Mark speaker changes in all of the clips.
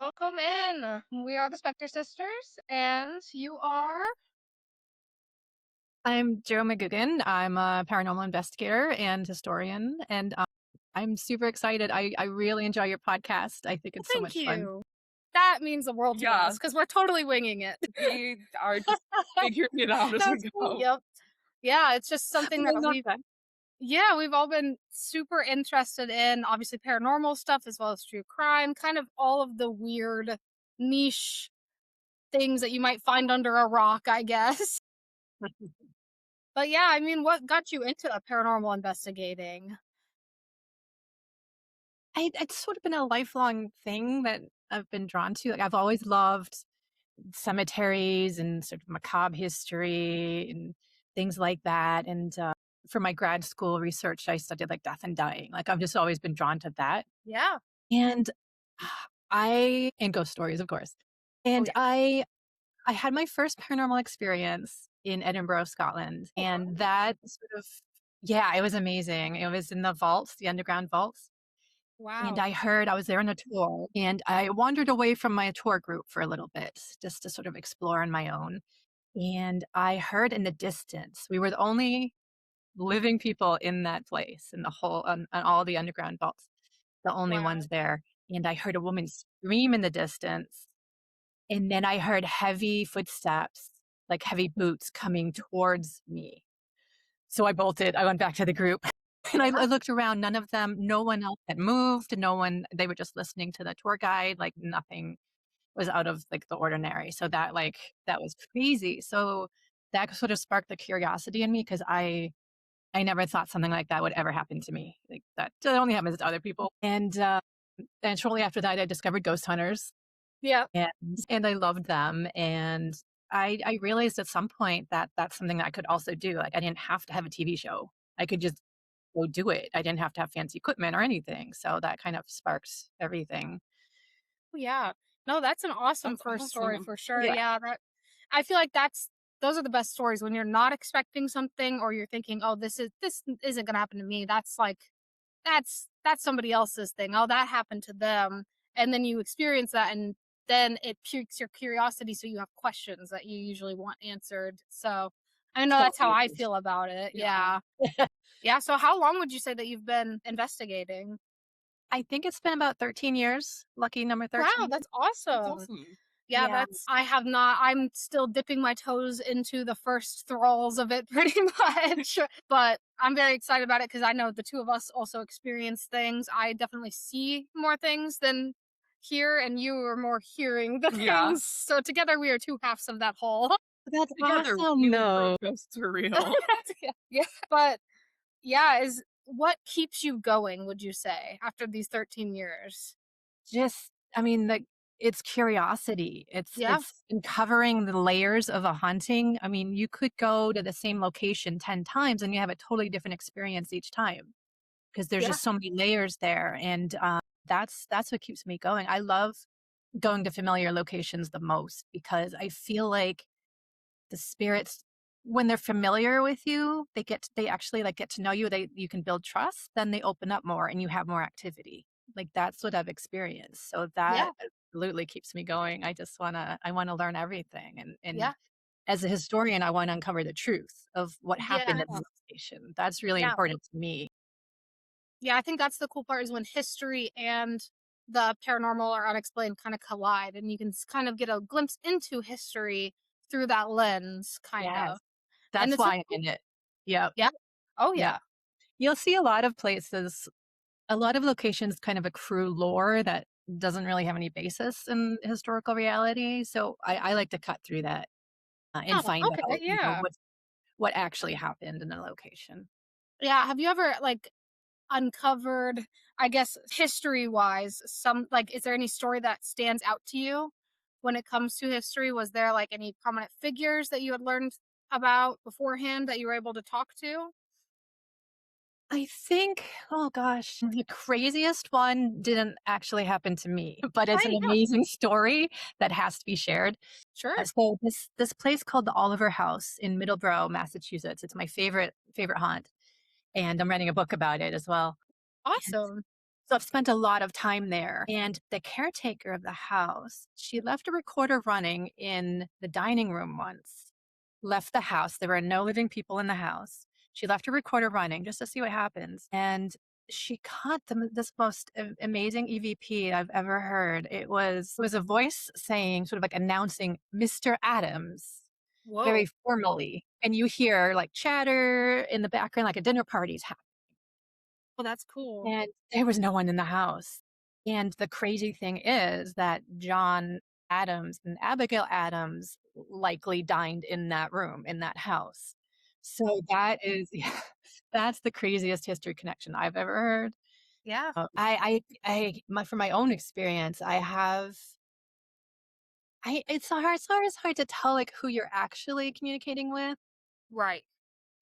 Speaker 1: Welcome in. We are the Spectre Sisters, and you are.
Speaker 2: I'm Joanna MacGugan. I'm a paranormal investigator and historian, and I'm super excited. I really enjoy your podcast. I think
Speaker 1: Well,
Speaker 2: it's so
Speaker 1: thank
Speaker 2: much fun.
Speaker 1: you. That means the world to
Speaker 3: Yeah,
Speaker 1: us because we're totally winging it.
Speaker 3: we are just figuring it out as we
Speaker 1: That's cool.
Speaker 3: go.
Speaker 1: Yep. Yeah, it's just something
Speaker 2: I
Speaker 1: that
Speaker 2: love that.
Speaker 1: we've all been super interested in. Obviously, paranormal stuff as well as true crime, kind of all of the weird niche things that you might find under a rock, I guess. But yeah, I mean, what got you into paranormal investigating?
Speaker 2: It's sort of been a lifelong thing that I've been drawn to. Like I've always loved cemeteries and sort of macabre history and things like that. And for my grad school research, I studied like death and dying. Like I've just always been drawn to that.
Speaker 1: Yeah.
Speaker 2: And and ghost stories, of course.
Speaker 1: Oh
Speaker 2: And
Speaker 1: yeah.
Speaker 2: I had my first paranormal experience in Edinburgh, Scotland,
Speaker 1: Oh, wow.
Speaker 2: and that sort of yeah, it was amazing. It was in the vaults, the underground vaults, and
Speaker 1: Wow.
Speaker 2: I was there on a tour, and I wandered away from my tour group for a little bit just to sort of explore on my own, and I heard in the distance, we were the only living people in that place, in the whole on all the underground vaults, the only
Speaker 1: Wow.
Speaker 2: ones there, and I heard a woman scream in the distance, and then I heard heavy footsteps, like heavy boots coming towards me. So I bolted. I went back to the group and I
Speaker 1: Yeah.
Speaker 2: looked around. None of them, no one else had moved. No one, they were just listening to the tour guide. Like nothing was out of like the ordinary. So that was crazy. So that sort of sparked the curiosity in me because I never thought something like that would ever happen to me. Like that only happens to other people. And shortly after that, I discovered ghost hunters
Speaker 1: Yeah.
Speaker 2: and and I loved them, and I realized at some point that that's something that I could also do, like, I didn't have to have a TV show. I could just go do it. I didn't have to have fancy equipment or anything, so that kind of sparks everything.
Speaker 1: Yeah. No, that's an awesome
Speaker 3: That's
Speaker 1: first story
Speaker 3: awesome.
Speaker 1: for sure.
Speaker 2: Yeah,
Speaker 1: Yeah, that I feel like those are the best stories when you're not expecting something or you're thinking, "Oh, this isn't going to happen to me." That's like that's somebody else's thing. Oh, that happened to them. And then you experience that and then it piques your curiosity so you have questions that you usually want answered. So, I know that's how
Speaker 2: totally.
Speaker 1: I feel about it.
Speaker 3: Yeah.
Speaker 1: Yeah. Yeah, so how long would you say that you've been investigating?
Speaker 2: I think it's been about 13 years, lucky number
Speaker 1: Wow,
Speaker 2: 13.
Speaker 1: that's
Speaker 3: That's
Speaker 1: awesome.
Speaker 3: awesome.
Speaker 1: Yeah,
Speaker 2: Yeah.
Speaker 1: I have not I'm still dipping my toes into the first thralls of it pretty much, but I'm very excited about it because I know the 2 of us also experience things. I definitely see more things than hear, and you are more hearing the
Speaker 3: Yeah.
Speaker 1: things, so together we are 2 halves of that whole.
Speaker 2: That's
Speaker 3: Together,
Speaker 2: awesome,
Speaker 3: we will prove
Speaker 2: though.
Speaker 3: ghosts are real.
Speaker 1: Yeah, yeah, but yeah, is what keeps you going, would you say, after these 13 years?
Speaker 2: Just I mean, like, it's curiosity.
Speaker 1: Yeah,
Speaker 2: It's uncovering the layers of a haunting. I mean, you could go to the same location 10 times and you have a totally different experience each time because there's
Speaker 1: yeah,
Speaker 2: just so many layers there, and, that's what keeps me going. I love going to familiar locations the most because I feel like the spirits when they're familiar with you, they actually, like, get to know you, you can build trust, then they open up more and you have more activity. Like, that's what I've experienced, so
Speaker 1: yeah,
Speaker 2: that absolutely keeps me going. I wanna learn everything, and
Speaker 1: yeah,
Speaker 2: as a historian, I wanna uncover the truth of what happened
Speaker 1: yeah,
Speaker 2: at the location. That's really
Speaker 1: yeah.
Speaker 2: important to me.
Speaker 1: Yeah, I think that's the cool part is when history and the paranormal or unexplained kind of collide, and you can kind of get a glimpse into history through that lens, kind
Speaker 2: Yes.
Speaker 1: of. And
Speaker 2: That's
Speaker 1: it's a
Speaker 2: why I'm
Speaker 1: cool,
Speaker 2: in it. Yep,
Speaker 1: yeah. Oh
Speaker 2: yep.
Speaker 1: yeah,
Speaker 2: You'll see a lot of places a lot of locations kind of accrue lore that doesn't really have any basis in historical reality. So I like to cut through that and
Speaker 1: oh,
Speaker 2: find
Speaker 1: okay,
Speaker 2: out,
Speaker 1: yeah,
Speaker 2: what actually happened in a location.
Speaker 1: yeah. Have you ever like uncovered, I guess, history wise, some like, is there any story that stands out to you when it comes to history? Was there like any prominent figures that you had learned about beforehand that you were able to talk to?
Speaker 2: I think, oh gosh, the craziest one didn't actually happen to me, but it's an
Speaker 1: Right, yeah,
Speaker 2: amazing story that has to be shared.
Speaker 1: sure,
Speaker 2: So this place called the Oliver House in Middleborough, Massachusetts. It's my favorite haunt, and I'm writing a book about it as well. And
Speaker 1: awesome.
Speaker 2: So I've spent a lot of time there. And the caretaker of the house, she left a recorder running in the dining room once, left the house. There were no living people in the house. She left a recorder running just to see what happens. And she caught this most amazing EVP I've ever heard. It was a voice saying, sort of like announcing Mr. Adams very
Speaker 1: Whoa.
Speaker 2: formally. And you hear like chatter in the background, like a dinner party's happening.
Speaker 1: Well, that's cool.
Speaker 2: And there was no one in the house. And the crazy thing is that John Adams and Abigail Adams likely dined in that room, in that house. So that is yeah, that's the craziest history connection I've ever heard.
Speaker 1: Yeah.
Speaker 2: From my own experience, I have it's hard to tell, like, who you're actually communicating with.
Speaker 1: Right.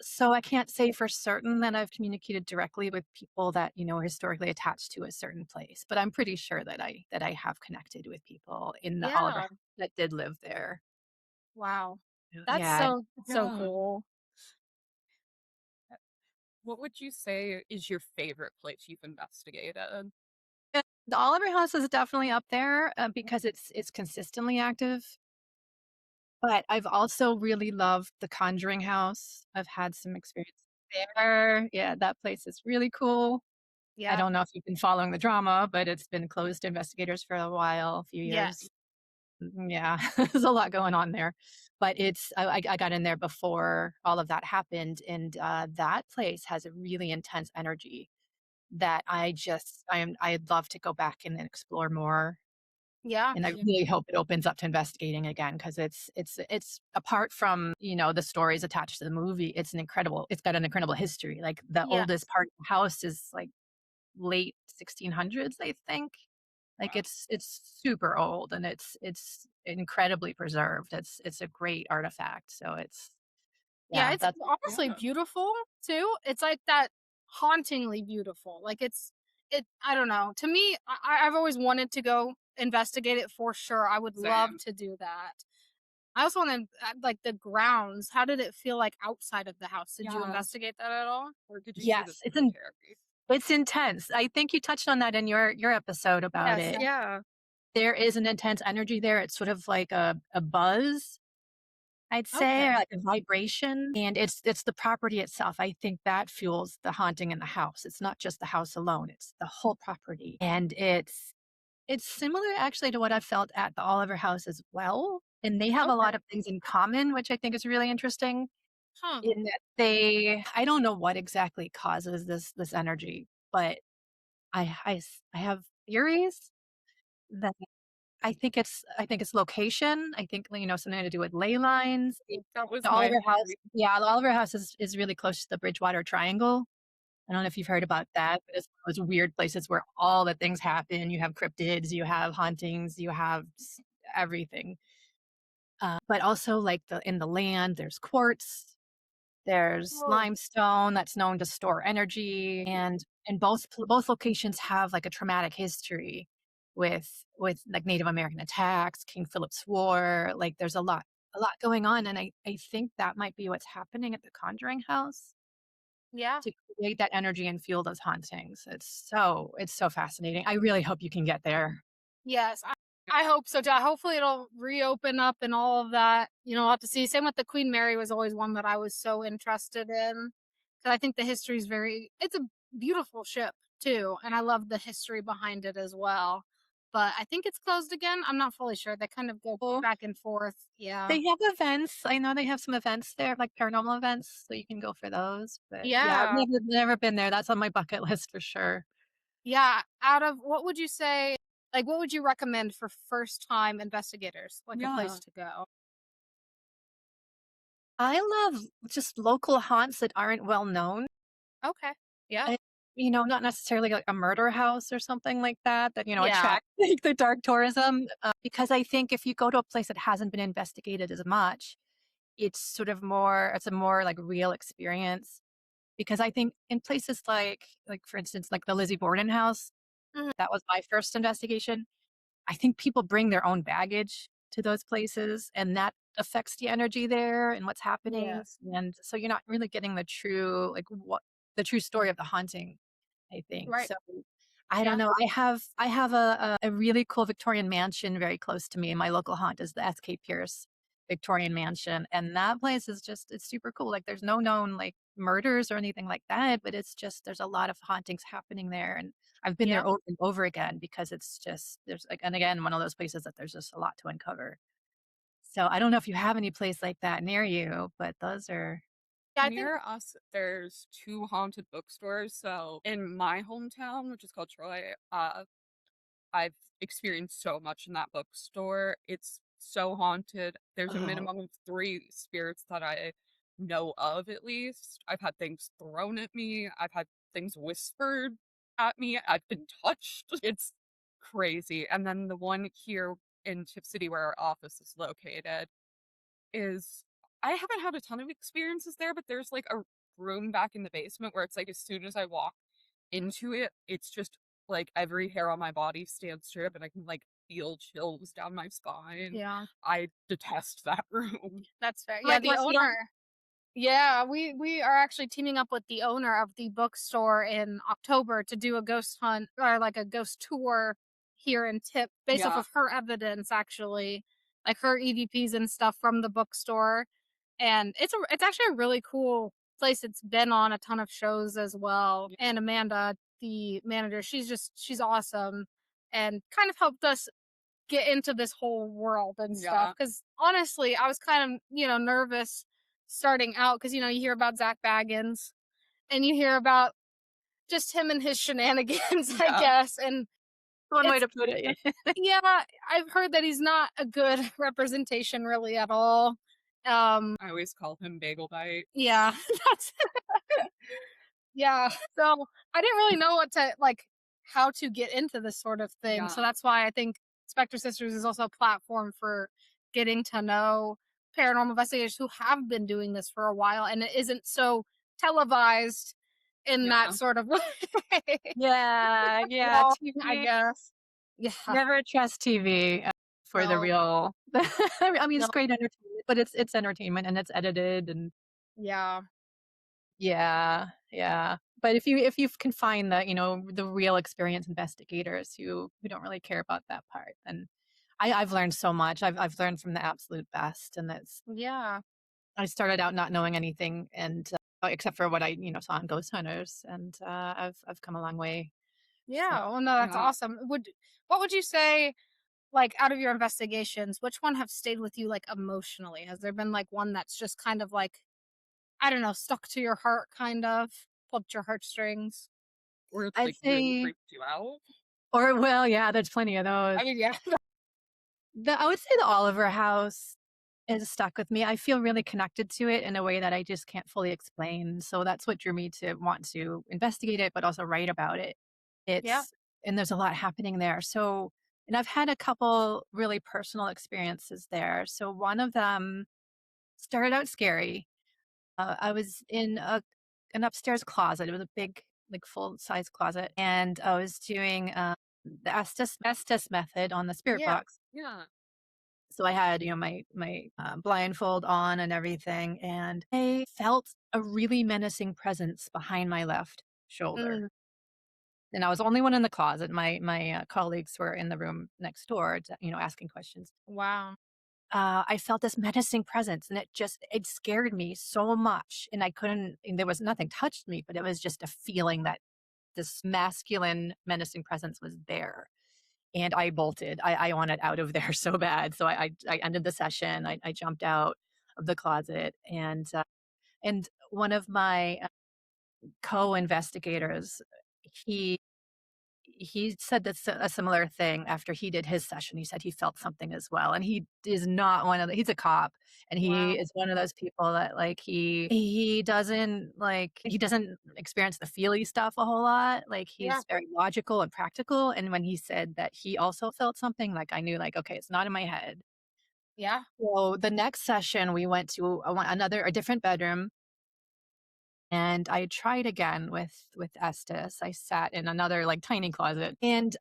Speaker 2: So I can't say for certain that I've communicated directly with people that, are historically attached to a certain place, but I'm pretty sure that I have connected with people in the Oliver
Speaker 1: Yeah.
Speaker 2: that did live there.
Speaker 1: Wow. That's
Speaker 2: Yeah.
Speaker 1: so
Speaker 3: Yeah.
Speaker 1: cool.
Speaker 3: What would you say is your favorite place you've investigated?
Speaker 2: The Oliver House is definitely up there, because it's consistently active, but I've also really loved the Conjuring House. I've had some experience there. Yeah, that place is really cool. I
Speaker 1: Yeah.
Speaker 2: don't know if you've been following the drama, but it's been closed to investigators for a while, a few years.
Speaker 1: Yes.
Speaker 2: Yeah, there's a lot going on there, but I got in there before all of that happened, and that place has a really intense energy that I'd love to go back and explore more,
Speaker 1: Yeah.
Speaker 2: and I
Speaker 3: Yeah.
Speaker 2: really hope it opens up to investigating again because it's apart from the stories attached to the movie, it's got an incredible history. Like the oldest
Speaker 1: Yes.
Speaker 2: part of the house is like late 1600s, I think. Like,
Speaker 3: Wow.
Speaker 2: it's super old and it's incredibly preserved. It's a great artifact, so
Speaker 1: Yeah,
Speaker 2: yeah,
Speaker 1: it's
Speaker 2: that's
Speaker 1: honestly
Speaker 3: Yeah.
Speaker 1: beautiful too. It's like that hauntingly beautiful. Like I don't know. To me, I've always wanted to go investigate it for sure. I would love
Speaker 3: Same.
Speaker 1: to do that. I also want to like the grounds. How did it feel like outside of the house? Did you
Speaker 3: Yeah.
Speaker 1: investigate that at all?
Speaker 3: Or did you see the
Speaker 2: yes,
Speaker 3: cemetery?
Speaker 2: it's intense. I think you touched on that in your episode about
Speaker 1: Yes,
Speaker 2: it.
Speaker 3: Yeah.
Speaker 1: yeah.
Speaker 2: There is an intense energy there. It's sort of like a buzz, I'd say, or
Speaker 1: Okay.
Speaker 2: like a vibration, and it's the property itself. I think that fuels the haunting in the house. It's not just the house alone, it's the whole property, and it's similar actually to what I felt at the Oliver House as well, and they have a
Speaker 1: Okay.
Speaker 2: lot of things in common, which I think is really interesting
Speaker 1: Huh.
Speaker 2: in that I don't know what exactly causes this energy, but I have theories that I think it's location. I think, something to do with ley lines.
Speaker 3: That was
Speaker 2: The
Speaker 3: my
Speaker 2: Oliver House
Speaker 3: theory.
Speaker 2: yeah, the Oliver House is really close to the Bridgewater Triangle. I don't know if you've heard about that, but it's those weird places where all the things happen. You have cryptids, you have hauntings, you have everything. But also, like in the land, there's quartz, there's
Speaker 1: Whoa.
Speaker 2: limestone that's known to store energy, and both locations have like a traumatic history with like Native American attacks, King Philip's War. Like there's a lot going on, and I think that might be what's happening at the Conjuring House
Speaker 1: Yeah.
Speaker 2: to create that energy and fuel those hauntings. It's so fascinating. I really hope you can get there.
Speaker 1: Yes, I hope so too. Hopefully it'll reopen up and all of that. I'll have to see. Same with the Queen Mary was always one that I was so interested in. 'Cause I think the history is it's a beautiful ship too. And I love the history behind it as well. But I think it's closed again. I'm not fully sure. They kind of go
Speaker 2: Well,
Speaker 1: back and forth. Yeah.
Speaker 2: they have events. I know they have some events there, like paranormal events, so you can go for those. But yeah, I've
Speaker 1: Yeah.
Speaker 2: never been there. That's on my bucket list for sure.
Speaker 1: Yeah. Out of what would you say, like, what would you recommend for first time investigators? Like a place
Speaker 3: Yeah.
Speaker 1: to go?
Speaker 2: I love just local haunts that aren't well known.
Speaker 1: Okay. Yeah.
Speaker 2: I not necessarily like a murder house or something like that,
Speaker 1: Yeah.
Speaker 2: attract like the dark tourism. Because I think if you go to a place that hasn't been investigated as much, it's a more like real experience. Because I think in places like for instance, like the Lizzie Borden house,
Speaker 1: Mhm.
Speaker 2: that was my first investigation. I think people bring their own baggage to those places, and that affects the energy there and what's happening.
Speaker 1: Yes.
Speaker 2: And so you're not really getting the true story of the haunting, I think.
Speaker 1: Right.
Speaker 2: So I don't
Speaker 1: Yeah.
Speaker 2: know. I have a really cool Victorian mansion very close to me. My local haunt is the SK Pierce Victorian Mansion, and that place is just it's super cool. Like there's no known like murders or anything like that, but it's just there's a lot of hauntings happening there, and I've been
Speaker 1: Yeah.
Speaker 2: there over and over again because it's just there's like and again one of those places that there's just a lot to uncover. So I don't know if you have any place like that near you, but those are
Speaker 1: Yeah, I think
Speaker 3: Near us, there's two haunted bookstores. So in my hometown, which is called Troy, I've experienced so much in that bookstore. It's so haunted. There's a
Speaker 2: oh
Speaker 3: minimum of three spirits that I know of, at least. I've had things thrown at me. I've had things whispered at me. I've been touched. It's crazy. And then the one here in Tip City, where our office is located, is I haven't had a ton of experiences there, but there's like a room back in the basement where it's like as soon as I walk into it, it's just like every hair on my body stands straight up and I can like feel chills down my spine.
Speaker 1: yeah,
Speaker 3: I detest that room.
Speaker 1: that's fair. Yeah,
Speaker 2: my
Speaker 1: the
Speaker 2: gosh, you don't
Speaker 1: owner. Yeah, we are actually teaming up with the owner of the bookstore in October to do a ghost hunt or like a ghost tour here in Tip based off
Speaker 3: Yeah,
Speaker 1: of her evidence actually, like her EVPs and stuff from the bookstore. And it's actually a really cool place. It's been on a ton of shows as well.
Speaker 3: yeah,
Speaker 1: And Amanda, the manager, she's awesome and kind of helped us get into this whole world and stuff.
Speaker 3: yeah,
Speaker 1: Because honestly, I was kind of, nervous starting out because, you hear about Zach Baggins and you hear about just him and his shenanigans, I
Speaker 3: yeah.
Speaker 1: guess. And
Speaker 2: one way
Speaker 1: it's,
Speaker 2: to put it.
Speaker 1: yeah, I've heard that he's not a good representation really at all. Um,
Speaker 3: I always call him Bagel Bite.
Speaker 1: yeah, that's, yeah. So I didn't really know how to get into this sort of thing. So
Speaker 3: Yeah,
Speaker 1: that's why I think Spectre Sisters is also a platform for getting to know paranormal investigators who have been doing this for a while and it isn't so televised in that
Speaker 3: yeah,
Speaker 1: sort of way.
Speaker 2: Yeah, yeah,
Speaker 1: Well, I
Speaker 2: TV
Speaker 1: guess. Yeah.
Speaker 2: never trust TV, for the
Speaker 1: No.
Speaker 2: real I mean,
Speaker 1: No.
Speaker 2: it's great entertainment, but it's entertainment and it's edited and
Speaker 1: Yeah.
Speaker 2: yeah, yeah. But if you can find the, the real experienced investigators who don't really care about that part, then I've learned so much. I've learned from the absolute best, and that's
Speaker 1: Yeah.
Speaker 2: I started out not knowing anything and, except for what I, saw on Ghost Hunters, and, I've come a long way. So
Speaker 1: Yeah. Well, no, that's
Speaker 3: yeah.
Speaker 1: awesome. What would you say, like, out of your investigations, which one have stayed with you, like, emotionally? Has there been, like, one that's just kind of, like, I don't know, stuck to your heart, kind of, pulled your heartstrings?
Speaker 3: Or it's
Speaker 2: I'd
Speaker 3: like really
Speaker 2: say
Speaker 3: freaked you out.
Speaker 2: or well, yeah, there's plenty of those.
Speaker 1: I mean, yeah.
Speaker 2: I would say the Oliver House is stuck with me. I feel really connected to it in a way that I just can't fully explain. So that's what drew me to want to investigate it, but also write about it.
Speaker 1: Yeah.
Speaker 2: It's and there's a lot happening there. So and I've had a couple really personal experiences there. So one of them started out scary. I was in an upstairs closet. It was a big, like full size closet, and I was doing the Estes method on the spirit
Speaker 1: Yeah.
Speaker 2: box.
Speaker 3: Yeah.
Speaker 2: So I had, my blindfold on and everything, and I felt a really menacing presence behind my left shoulder.
Speaker 1: Mm,
Speaker 2: And I was the only one in the closet. My colleagues were in the room next door, asking questions.
Speaker 1: wow.
Speaker 2: I felt this menacing presence, and it scared me so much, and I couldn't. And there was nothing touched me, but it was just a feeling that this masculine menacing presence was there. And I bolted. I wanted out of there so bad. So I ended the session. I jumped out of the closet, and one of my co-investigators, he he said that's a similar thing after he did his session. He said he felt something as well, and he is not one of he's a cop, and he
Speaker 1: Wow.
Speaker 2: is one of those people that like he doesn't experience the feely stuff a whole lot. Like
Speaker 1: Yeah.
Speaker 2: he's very logical and practical. And when he said that he also felt something, like I knew, like okay, it's not in my head.
Speaker 1: Yeah.
Speaker 2: So the next session, we went to a different bedroom, and I tried again with Estes. I sat in another like tiny closet, and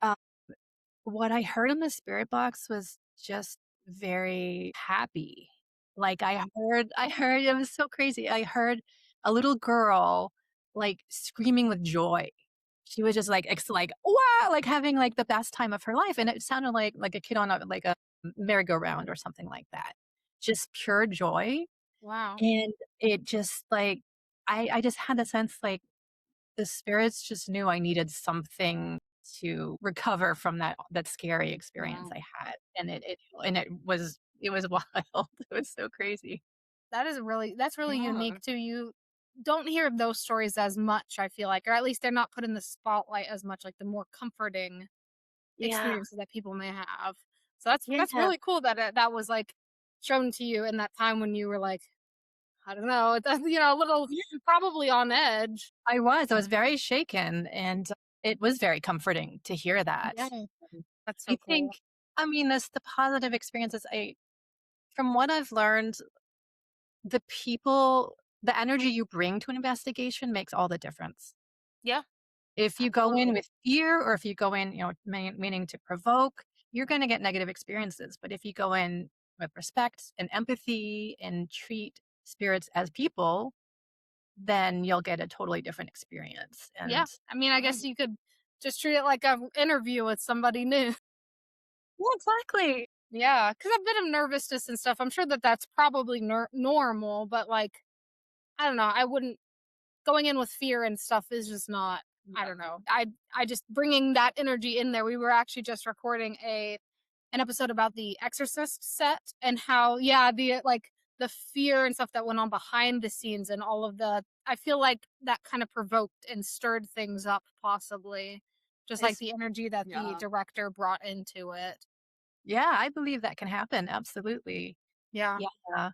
Speaker 2: what I heard in the spirit box was just very happy. Like I heard it was so crazy. I heard a little girl like screaming with joy. she was just like, like, wow, like having like the best time of her life. And it sounded like a kid on a merry-go-round or something like that. Just pure joy.
Speaker 1: Wow.
Speaker 2: And it just like, I just had a sense like the spirits just knew I needed something to recover from that scary experience
Speaker 1: Wow.
Speaker 2: I had. And it was wild. It was so crazy.
Speaker 1: That's really
Speaker 3: Yeah.
Speaker 1: unique too. You don't hear of those stories as much, I feel like, or at least they're not put in the spotlight as much, like the more comforting
Speaker 2: Yeah.
Speaker 1: experiences that people may have. So that's
Speaker 2: Yeah.
Speaker 1: really cool that that was like shown to you in that time when you were like, I don't know, a little probably on edge.
Speaker 2: I was very shaken, and it was very comforting to hear that.
Speaker 1: Yeah,
Speaker 2: And
Speaker 1: that's
Speaker 2: I
Speaker 1: so
Speaker 2: think,
Speaker 1: cool.
Speaker 2: I mean, this the positive experiences from what I've learned, the energy you bring to an investigation makes all the difference.
Speaker 1: Yeah,
Speaker 2: If you go in
Speaker 1: absolutely.
Speaker 2: with fear or if you go in, meaning to provoke, you're gonna get negative experiences. But if you go in with respect and empathy and treat spirits as people, then you'll get a totally different experience.
Speaker 1: Yeah,
Speaker 2: And
Speaker 1: I mean, I
Speaker 3: Yeah.
Speaker 1: guess you could just treat it like a interview with somebody new.
Speaker 2: yeah, exactly.
Speaker 1: Yeah, because a bit of nervousness and stuff. I'm sure that that's probably normal, but like I don't know. I wouldn't going in with fear and stuff is just not. I don't
Speaker 3: No.
Speaker 1: know. I just bringing that energy in there. We were actually just recording an episode about the Exorcist set and how the like the fear and stuff that went on behind the scenes and all of the I feel like that kind of provoked and stirred things up possibly just like
Speaker 2: It's
Speaker 1: the energy that the
Speaker 3: Yeah.
Speaker 1: director brought into it.
Speaker 2: Yeah, I believe that can happen. Absolutely.
Speaker 1: Yeah.
Speaker 2: Yeah.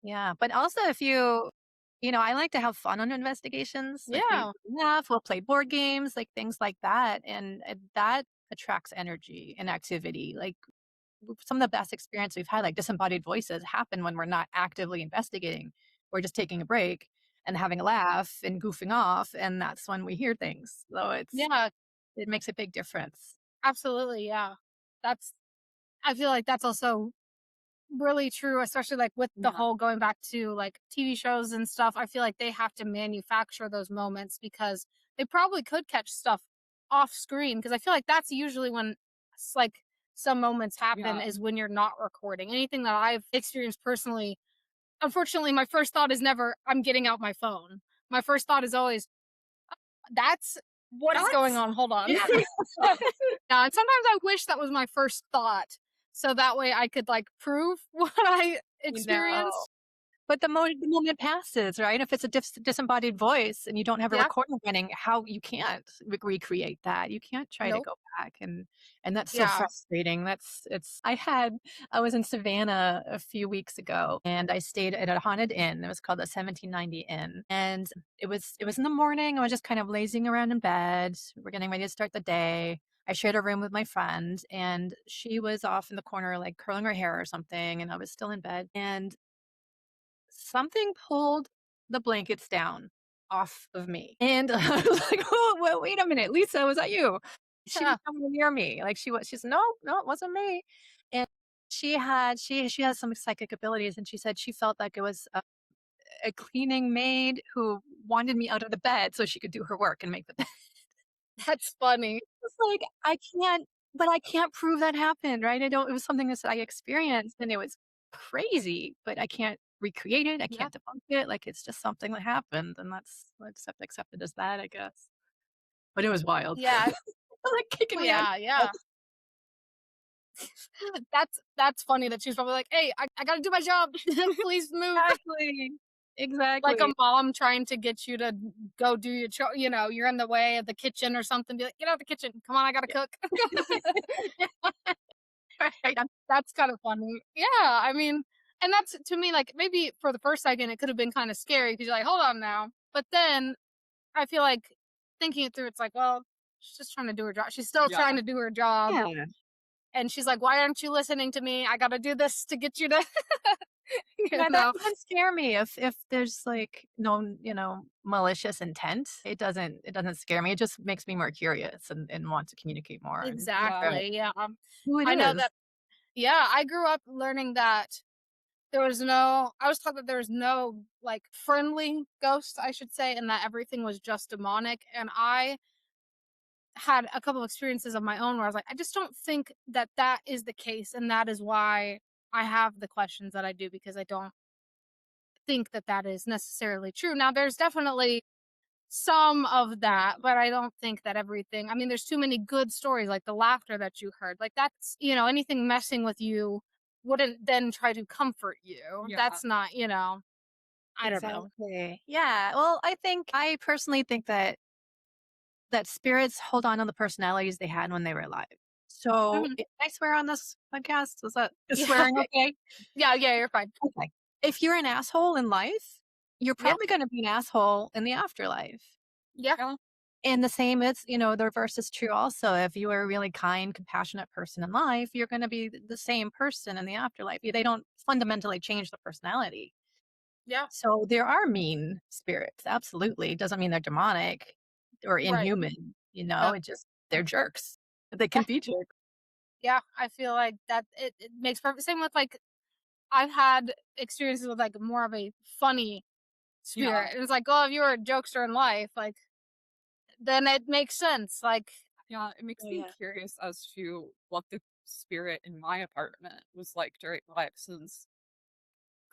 Speaker 2: Yeah. But also if I like to have fun on investigations. Like we
Speaker 1: Yeah.
Speaker 2: laugh, we'll play board games, like things like that. And that attracts energy and activity. Like some of the best experience we've had, like disembodied voices, happen when we're not actively investigating. We're just taking a break and having a laugh and goofing off. And that's when we hear things. So
Speaker 1: Yeah,
Speaker 2: it makes a big difference.
Speaker 1: absolutely. Yeah. That's I feel like that's also really true, especially like with the
Speaker 3: Yeah.
Speaker 1: whole going back to like TV shows and stuff. I feel like they have to manufacture those moments because they probably could catch stuff off screen. Because I feel like that's usually when like some moments happen
Speaker 3: Yeah.
Speaker 1: is when you're not recording. Anything that I've experienced personally, unfortunately, my first thought is never, I'm getting out my phone. My first thought is always, that's what is going
Speaker 2: That's
Speaker 1: on. Hold on.
Speaker 2: yeah.
Speaker 1: Yeah, and sometimes I wish that was my first thought, so that way I could, like, prove what I
Speaker 2: You know.
Speaker 1: experienced.
Speaker 2: But the moment passes, right? If it's a disembodied voice and you don't have a
Speaker 1: Yeah,
Speaker 2: recording running, how you can't recreate that. You can't try to
Speaker 1: nope,
Speaker 2: go back, and that's so
Speaker 1: yeah,
Speaker 2: frustrating. I was in Savannah a few weeks ago, and I stayed at a haunted inn. It was called the 1790 Inn, and it was in the morning. I was just kind of lazing around in bed. We're getting ready to start the day. I shared a room with my friend, and she was off in the corner, like curling her hair or something, and I was still in bed, and something pulled the blankets down off of me. And I was like, "Oh, well, wait a minute, Lisa, was that you?" She was
Speaker 1: yeah,
Speaker 2: nowhere near me. Like she's "No, no, it wasn't me." And she has some psychic abilities, and she said she felt like it was a cleaning maid who wanted me out of the bed so she could do her work and make the bed.
Speaker 1: that's funny.
Speaker 2: It's like, I can't prove that happened, right? It was something that I experienced and it was crazy, but I can't recreate it. I
Speaker 1: Yeah,
Speaker 2: can't debunk it. Like it's just something that happened and let's accept it as that, I guess. But it was wild.
Speaker 1: yeah,
Speaker 2: Like kicking me out.
Speaker 1: yeah, yeah. That's funny that she's probably like, "Hey, I gotta do my job. Please move."
Speaker 2: Exactly.
Speaker 1: Like a
Speaker 2: Exactly.
Speaker 1: mom trying to get you to go do your you're in the way of the kitchen or something, be like, "Get out the kitchen. Come on, I gotta
Speaker 2: Yeah.
Speaker 1: cook."
Speaker 2: Right.
Speaker 1: That's kind of funny. Yeah, I mean, and that's to me like maybe for the first second it could have been kind of scary because you're like, hold on now. But then I feel like thinking it through, it's like, well, she's just trying to do her job. She's still trying
Speaker 3: Yeah.
Speaker 1: to do her job,
Speaker 2: Yeah.
Speaker 1: and she's like, why aren't you listening to me? I got to do this to get you to, you
Speaker 2: Yeah, that
Speaker 1: know.
Speaker 2: doesn't scare me if there's, like, no, malicious intent. It doesn't scare me. It just makes me more curious and want to communicate more and figure
Speaker 3: Yeah.
Speaker 2: out
Speaker 1: Exactly. Yeah.
Speaker 2: who it
Speaker 1: I know
Speaker 2: is.
Speaker 1: that. Yeah, I grew up learning that there was no. I was taught that there was no like friendly ghosts, I should say, and that everything was just demonic. And I had a couple of experiences of my own where I was like, I just don't think that that is the case, and that is why I have the questions that I do, because I don't think that that is necessarily true. Now, there's definitely some of that, but I don't think that everything. I mean, there's too many good stories, like the laughter that you heard. Like that's, anything messing with you wouldn't then try to comfort you.
Speaker 3: Yeah,
Speaker 1: That's not, I don't know.
Speaker 2: Exactly. Yeah. Well, I personally think that spirits hold on to the personalities they had when they were alive. So,
Speaker 1: Mhm.
Speaker 2: can I swear on this podcast? Is
Speaker 1: Yeah.
Speaker 2: swearing okay?
Speaker 1: Yeah, yeah, you're fine.
Speaker 2: Okay. If you're an asshole in life, you're
Speaker 1: Yeah.
Speaker 2: probably going to be an asshole in the afterlife.
Speaker 1: Yeah.
Speaker 3: yeah,
Speaker 2: And the same is, the reverse is true also. If you are a really kind, compassionate person in life, you're going to be the same person in the afterlife. They don't fundamentally change the personality.
Speaker 1: Yeah.
Speaker 2: So there are mean spirits. Absolutely. Doesn't mean they're demonic or
Speaker 1: Right.
Speaker 2: inhuman.
Speaker 1: Yep.
Speaker 2: It just, they're jerks. They
Speaker 1: Yeah.
Speaker 2: can be jerks.
Speaker 1: Yeah. I feel like that it makes perfect same with like I've had experiences with like more of a funny
Speaker 3: yeah,
Speaker 1: spirit. It's like, oh, if you were a jokester in life, like then it makes sense. Like,
Speaker 3: yeah. It makes
Speaker 2: Oh,
Speaker 3: me
Speaker 2: yeah.
Speaker 3: curious as to what the spirit in my apartment was like during life, since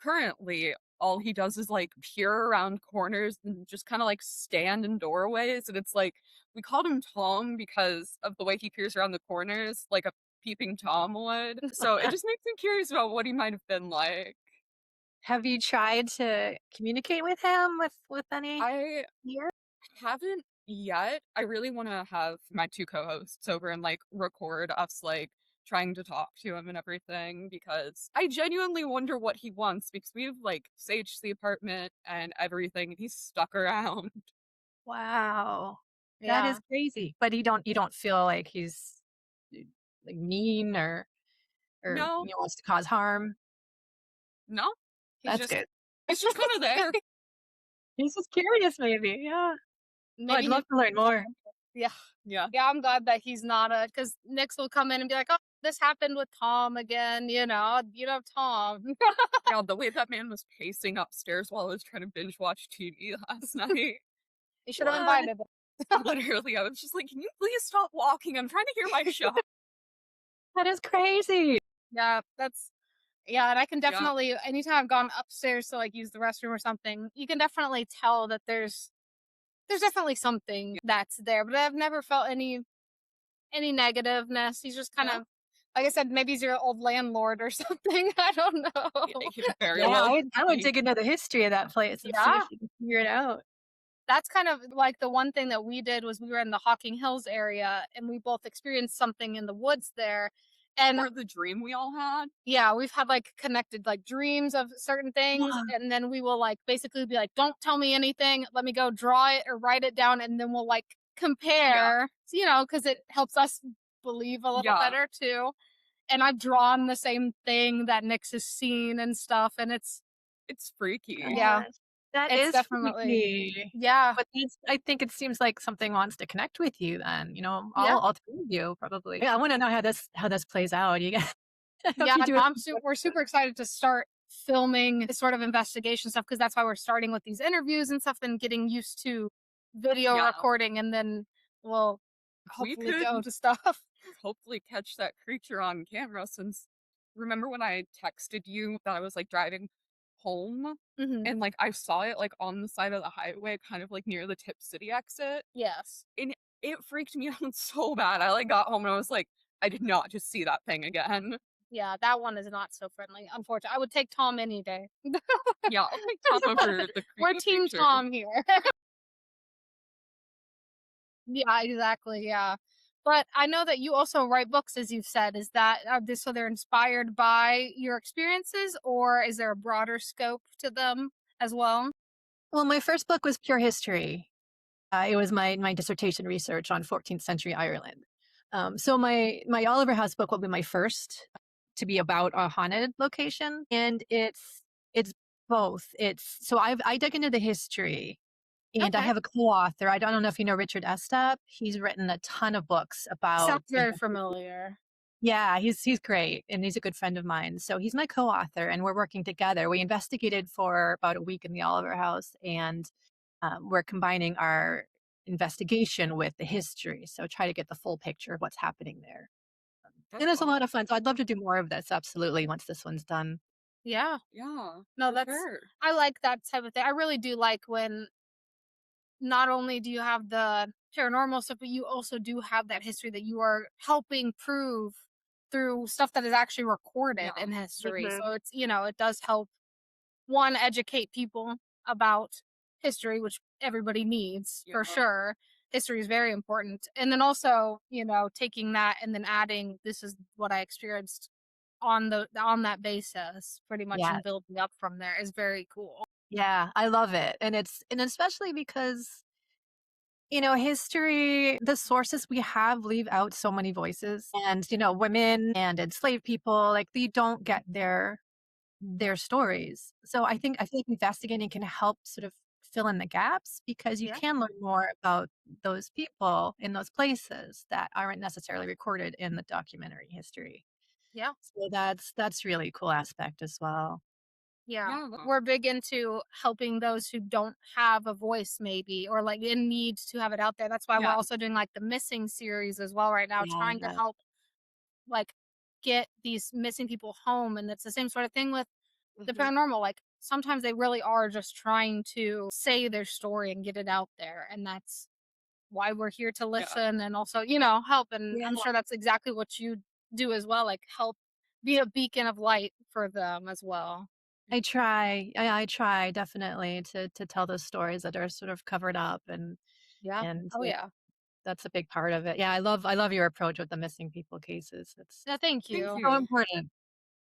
Speaker 3: currently all he does is like peer around corners and just kind of like stand in doorways. And it's like, we called him Tom because of the way he peers around the corners, like a peeping Tom would. So it just makes me curious about what he might have been like.
Speaker 2: Have you tried to communicate with him with any
Speaker 3: I
Speaker 2: fear?
Speaker 3: haven't yet. I really want to have my two co-hosts over and like record us like trying to talk to him and everything, because I genuinely wonder what he wants, because we've like saged the apartment and everything and he's stuck around.
Speaker 2: Wow. That is
Speaker 1: yeah.
Speaker 2: crazy. But you don't feel like he's uh, like mean or
Speaker 3: No,
Speaker 2: wants to cause harm.
Speaker 3: no. He's
Speaker 2: That's
Speaker 3: just
Speaker 2: good.
Speaker 3: he's just kind of there.
Speaker 2: He's just curious maybe. Yeah. Oh, I'd
Speaker 1: Maybe
Speaker 2: love
Speaker 1: he's
Speaker 2: to learn more.
Speaker 1: yeah.
Speaker 3: Yeah.
Speaker 1: Yeah, I'm glad that he's not a because Nix will come in and be like, "Oh, this happened with Tom again." Tom.
Speaker 3: Yeah, the way that man was pacing upstairs while I was trying to binge watch TV last night.
Speaker 1: You should have
Speaker 2: What?
Speaker 1: invited him.
Speaker 3: Literally, I was just like, can you please stop walking? I'm trying to hear my show.
Speaker 2: That is crazy.
Speaker 1: Yeah, that's yeah, and I can
Speaker 3: Yeah.
Speaker 1: definitely anytime I've gone upstairs to like use the restroom or something, you can definitely tell that there's definitely something that's there, but I've never felt any negativeness. He's just kind
Speaker 3: Yeah.
Speaker 1: of like I said, maybe he's your old landlord or something. I don't
Speaker 3: Yeah,
Speaker 1: know.
Speaker 3: it could very
Speaker 2: Yeah,
Speaker 3: well
Speaker 2: I would
Speaker 3: be.
Speaker 2: dig into the history of that place and see if
Speaker 1: Yeah.
Speaker 2: you can figure it out.
Speaker 1: That's kind of like the one thing that we did was we were in the Hocking Hills area and we both experienced something in the woods there. And
Speaker 3: Or the dream we all had.
Speaker 1: yeah, we've had like connected like dreams of certain things.
Speaker 2: Wow.
Speaker 1: And then we will like basically be like, don't tell me anything. Let me go draw it or write it down. And then we'll like
Speaker 3: Yeah.
Speaker 1: compare, because it helps us believe a little
Speaker 3: Yeah.
Speaker 1: better too. And I've drawn the same thing that Nyx has seen and stuff. And
Speaker 3: It's freaky.
Speaker 1: yeah,
Speaker 2: Gosh, that
Speaker 1: it's
Speaker 2: is
Speaker 1: definitely,
Speaker 2: freaky.
Speaker 1: yeah,
Speaker 2: But I think it seems like something wants to connect with you then,
Speaker 1: yeah.
Speaker 2: all 3 of you probably. Yeah, I wanna know how this plays out. You guys I hope
Speaker 1: Yeah,
Speaker 2: you do
Speaker 1: no,
Speaker 2: it.
Speaker 1: we're super excited to start filming this sort of investigation stuff because that's why we're starting with these interviews and stuff and getting used to video
Speaker 3: Yeah.
Speaker 1: recording and then we'll
Speaker 3: We
Speaker 1: hopefully
Speaker 3: could
Speaker 1: go to stuff.
Speaker 3: hopefully catch that creature on camera, since remember when I texted you that I was like driving home
Speaker 1: Hmm.
Speaker 3: and like I saw it like on the side of the highway, kind of like near the Tip City exit.
Speaker 1: Yes.
Speaker 3: And it freaked me out so bad. I like got home and I was like, I did not just see that thing again.
Speaker 1: Yeah, that one is not so friendly, unfortunately. I would take Tom any day.
Speaker 3: Yeah, I'll take Tom over the
Speaker 1: We're
Speaker 3: creepy
Speaker 1: team
Speaker 3: creature.
Speaker 1: Tom here. Yeah, exactly. Yeah. But I know that you also write books, as you've said. Is that are this so they're inspired by your experiences, or is there a broader scope to them as well?
Speaker 2: Well, my first book was pure history. It was my dissertation research on 14th century Ireland. So my Oliver House book will be my first to be about a haunted location, and it's both. It's so I dug into the history, and I
Speaker 1: Okay.
Speaker 2: have a co-author. I don't know if you know Richard Estep. He's written a ton of books about
Speaker 1: Sounds very familiar.
Speaker 2: yeah, he's great, and he's a good friend of mine. So he's my co-author, and we're working together. We investigated for about a week in the Oliver House, and we're combining our investigation with the history. So try to get the full picture of what's happening there.
Speaker 3: That's
Speaker 2: And it's a
Speaker 3: awesome.
Speaker 2: lot of fun. So I'd love to do more of this. Absolutely. Once this one's done.
Speaker 1: Yeah.
Speaker 3: Yeah,
Speaker 1: No,
Speaker 3: for
Speaker 1: that's
Speaker 3: sure.
Speaker 1: I like that type of thing. I really do like when not only do you have the paranormal stuff, but you also do have that history that you are helping prove through stuff that is actually recorded
Speaker 3: Yeah.
Speaker 1: in history.
Speaker 2: Mhm.
Speaker 1: So it's, it does help one educate people about history, which everybody needs for
Speaker 3: Yeah.
Speaker 1: sure. History is very important. And then also, taking that and then adding this is what I experienced on that basis pretty much
Speaker 2: Yeah.
Speaker 1: and building up from there is very cool.
Speaker 2: Yeah. I love it. And especially because, history, the sources we have leave out so many voices. And, women and enslaved people, like they don't get their stories. So I feel like investigating can help sort of fill in the gaps because you
Speaker 1: Yeah.
Speaker 2: can learn more about those people in those places that aren't necessarily recorded in the documentary history.
Speaker 1: Yeah.
Speaker 2: So that's really a cool aspect as well.
Speaker 1: Yeah.
Speaker 3: Yeah.
Speaker 1: We're big into helping those who don't have a voice maybe or like in need to have it out there. That's why we're
Speaker 3: Yeah.
Speaker 1: also doing like the missing series as well right now, trying to
Speaker 2: Yeah.
Speaker 1: help like get these missing people home. And it's the same sort of thing with the
Speaker 2: Mhm.
Speaker 1: paranormal. Like sometimes they really are just trying to say their story and get it out there. And that's why we're here to
Speaker 3: Yeah.
Speaker 1: listen and also, help. And
Speaker 2: Yeah.
Speaker 1: I'm sure that's exactly what you do as well. Like help be a beacon of light for them as well.
Speaker 2: I try. I try definitely to tell those stories that are sort of covered up
Speaker 1: Yeah.
Speaker 2: and
Speaker 1: Oh yeah.
Speaker 2: that's a big part of it. Yeah, I love your approach with the missing people cases. It's
Speaker 1: Yeah, thank
Speaker 3: Thank
Speaker 1: you.
Speaker 2: so
Speaker 3: you.
Speaker 2: important.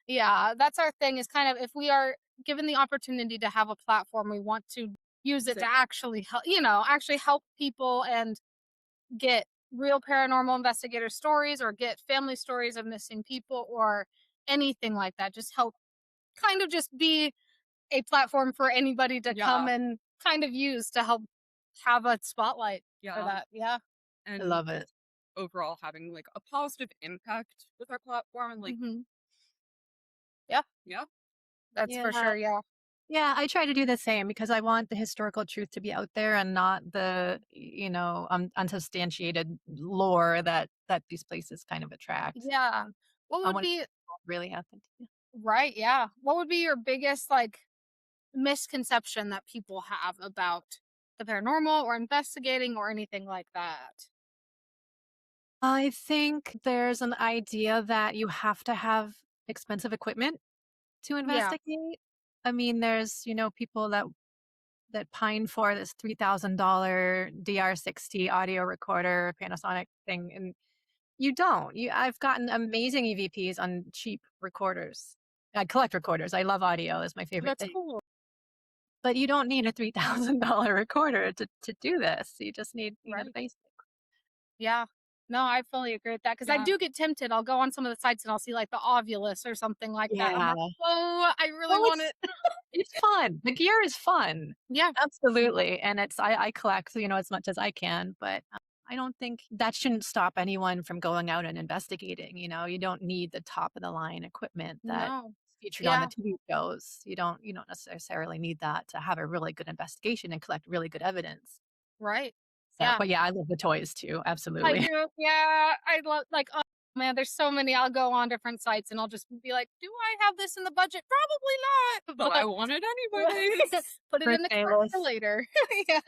Speaker 1: Yeah, that's our thing is kind of if we are given the opportunity to have a platform, we want to use
Speaker 3: Is
Speaker 1: it to
Speaker 3: it
Speaker 1: actually help, actually help people and get real paranormal investigator stories or get family stories of missing people or anything like that. Just help kind of just be a platform for anybody to come
Speaker 3: Yeah.
Speaker 1: and kind of use to help have a spotlight for
Speaker 3: Yeah.
Speaker 1: that. Yeah.
Speaker 2: I
Speaker 3: And
Speaker 2: love it.
Speaker 3: overall having like a positive impact with our platform and like
Speaker 1: Mhm. Yeah,
Speaker 3: yeah.
Speaker 1: that's for
Speaker 2: Yeah.
Speaker 1: sure. Yeah.
Speaker 2: Yeah, I try to do the same because I want the historical truth to be out there and not the, unsubstantiated lore that these places kind of attract.
Speaker 1: Yeah. What
Speaker 2: I
Speaker 1: would
Speaker 2: want
Speaker 1: be
Speaker 2: what really happened. Yeah.
Speaker 1: right? Yeah. What would be your biggest like misconception that people have about the paranormal or investigating or anything like that?
Speaker 2: I think there's an idea that you have to have expensive equipment to
Speaker 1: Yeah.
Speaker 2: investigate. I mean, there's, people that pine for this $3,000 DR60 audio recorder, Panasonic thing, and you don't. I've gotten amazing EVPs on cheap recorders. I collect recorders. I love audio, is my favorite
Speaker 1: That's
Speaker 2: thing.
Speaker 1: cool.
Speaker 2: But you don't need a $3,000 recorder to do this. You just need, the
Speaker 1: Right.
Speaker 2: basic.
Speaker 1: Yeah. No, I fully agree with that because I
Speaker 3: Yeah.
Speaker 1: do get tempted. I'll go on some of the sites and I'll see like the Ovulus or something like that. I'm
Speaker 2: Yeah.
Speaker 1: like, oh, I really
Speaker 2: Well,
Speaker 1: want
Speaker 2: it's
Speaker 1: it.
Speaker 2: it's fun. The gear is fun.
Speaker 1: Yeah.
Speaker 2: Absolutely. And I collect, as much as I can, but I don't think that shouldn't stop anyone from going out and investigating. You don't need the top of the line equipment that
Speaker 1: No.
Speaker 2: featured on the
Speaker 1: Yeah.
Speaker 2: TV shows. You don't necessarily need that to have a really good investigation and collect really good evidence.
Speaker 1: Right.
Speaker 2: So,
Speaker 1: Yeah.
Speaker 2: but yeah, I love the toys too.
Speaker 1: I
Speaker 2: Absolutely.
Speaker 1: do. Yeah. I love like oh man, there's so many. I'll go on different sites and I'll just be like, do I have this in the budget? Probably
Speaker 3: But I
Speaker 1: not.
Speaker 3: want it
Speaker 1: But
Speaker 3: anyways.
Speaker 1: put it in the
Speaker 2: Birthday
Speaker 1: cart for
Speaker 2: list.
Speaker 1: later. Yeah.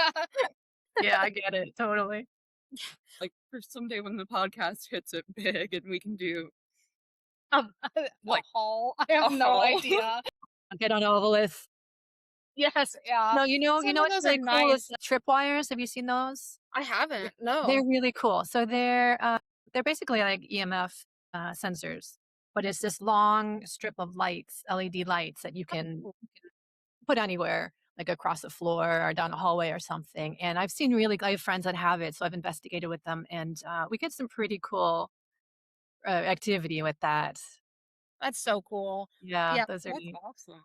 Speaker 2: Yeah, I get it. Totally.
Speaker 3: Like for someday when the podcast hits it big and we can do
Speaker 1: A
Speaker 3: like
Speaker 1: haul. I have
Speaker 3: a
Speaker 1: no
Speaker 3: haul.
Speaker 1: idea.
Speaker 2: I'll get on all the lists.
Speaker 1: Yes, yeah.
Speaker 2: No,
Speaker 1: Some of
Speaker 2: what's
Speaker 1: those are
Speaker 2: really cool is
Speaker 1: nice.
Speaker 2: tripwires. Have you seen those?
Speaker 1: I
Speaker 3: Yeah.
Speaker 1: haven't,
Speaker 2: They're
Speaker 1: no.
Speaker 2: really cool. So they're basically like EMF sensors, but it's this long strip of lights, LED lights that you can
Speaker 1: Oh,
Speaker 2: put anywhere, like across the floor or down a hallway or something. And I've seen I have friends that have it, so I've investigated with them, and we get some pretty cool activity with that.
Speaker 1: that's so cool.
Speaker 2: Yeah,
Speaker 1: Yeah,
Speaker 2: those are
Speaker 3: That's
Speaker 2: neat.
Speaker 3: awesome.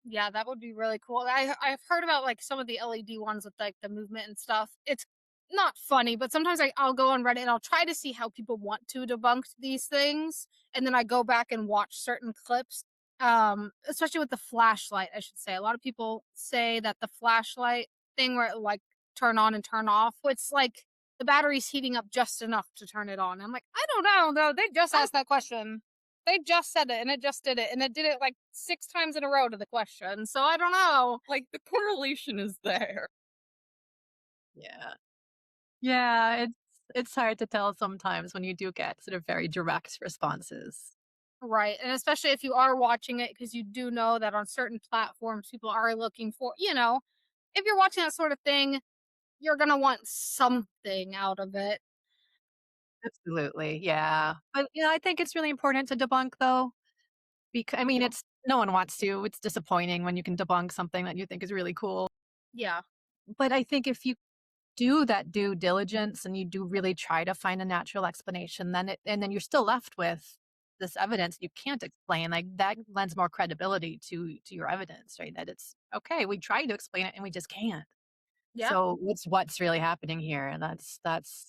Speaker 1: yeah, that would be really cool. I've heard about, like, some of the LED ones with, like, the movement and stuff. It's not funny, but sometimes I'll go on Reddit and I'll try to see how people want to debunk these things, and then I go back and watch certain clips, especially with the flashlight, I should say. A lot of people say that the flashlight thing where it, like, turn on and turn off. It's like the battery's heating up just enough to turn it on. I'm like, I don't know. No, they just asked that question. They just said it and it just did it. And it did it like 6 times in a row to the question. So I don't know.
Speaker 3: Like the correlation is there.
Speaker 2: Yeah. Yeah, it's hard to tell sometimes when you do get sort of very direct responses.
Speaker 1: Right. And especially if you are watching it, because you do know that on certain platforms, people are looking for, if you're watching that sort of thing, you're going to want something out of it.
Speaker 2: Absolutely, yeah. But, I think it's really important to debunk, though, because I mean,
Speaker 1: Yeah.
Speaker 2: it's no one wants to. It's disappointing when you can debunk something that you think is really cool.
Speaker 1: Yeah.
Speaker 2: But I think if you do that due diligence and you do really try to find a natural explanation, then you're still left with this evidence you can't explain, like, that lends more credibility to your evidence, right? That it's, "Okay, we tried to explain it and we just can't."
Speaker 1: Yeah.
Speaker 2: So, what's really happening here? And that's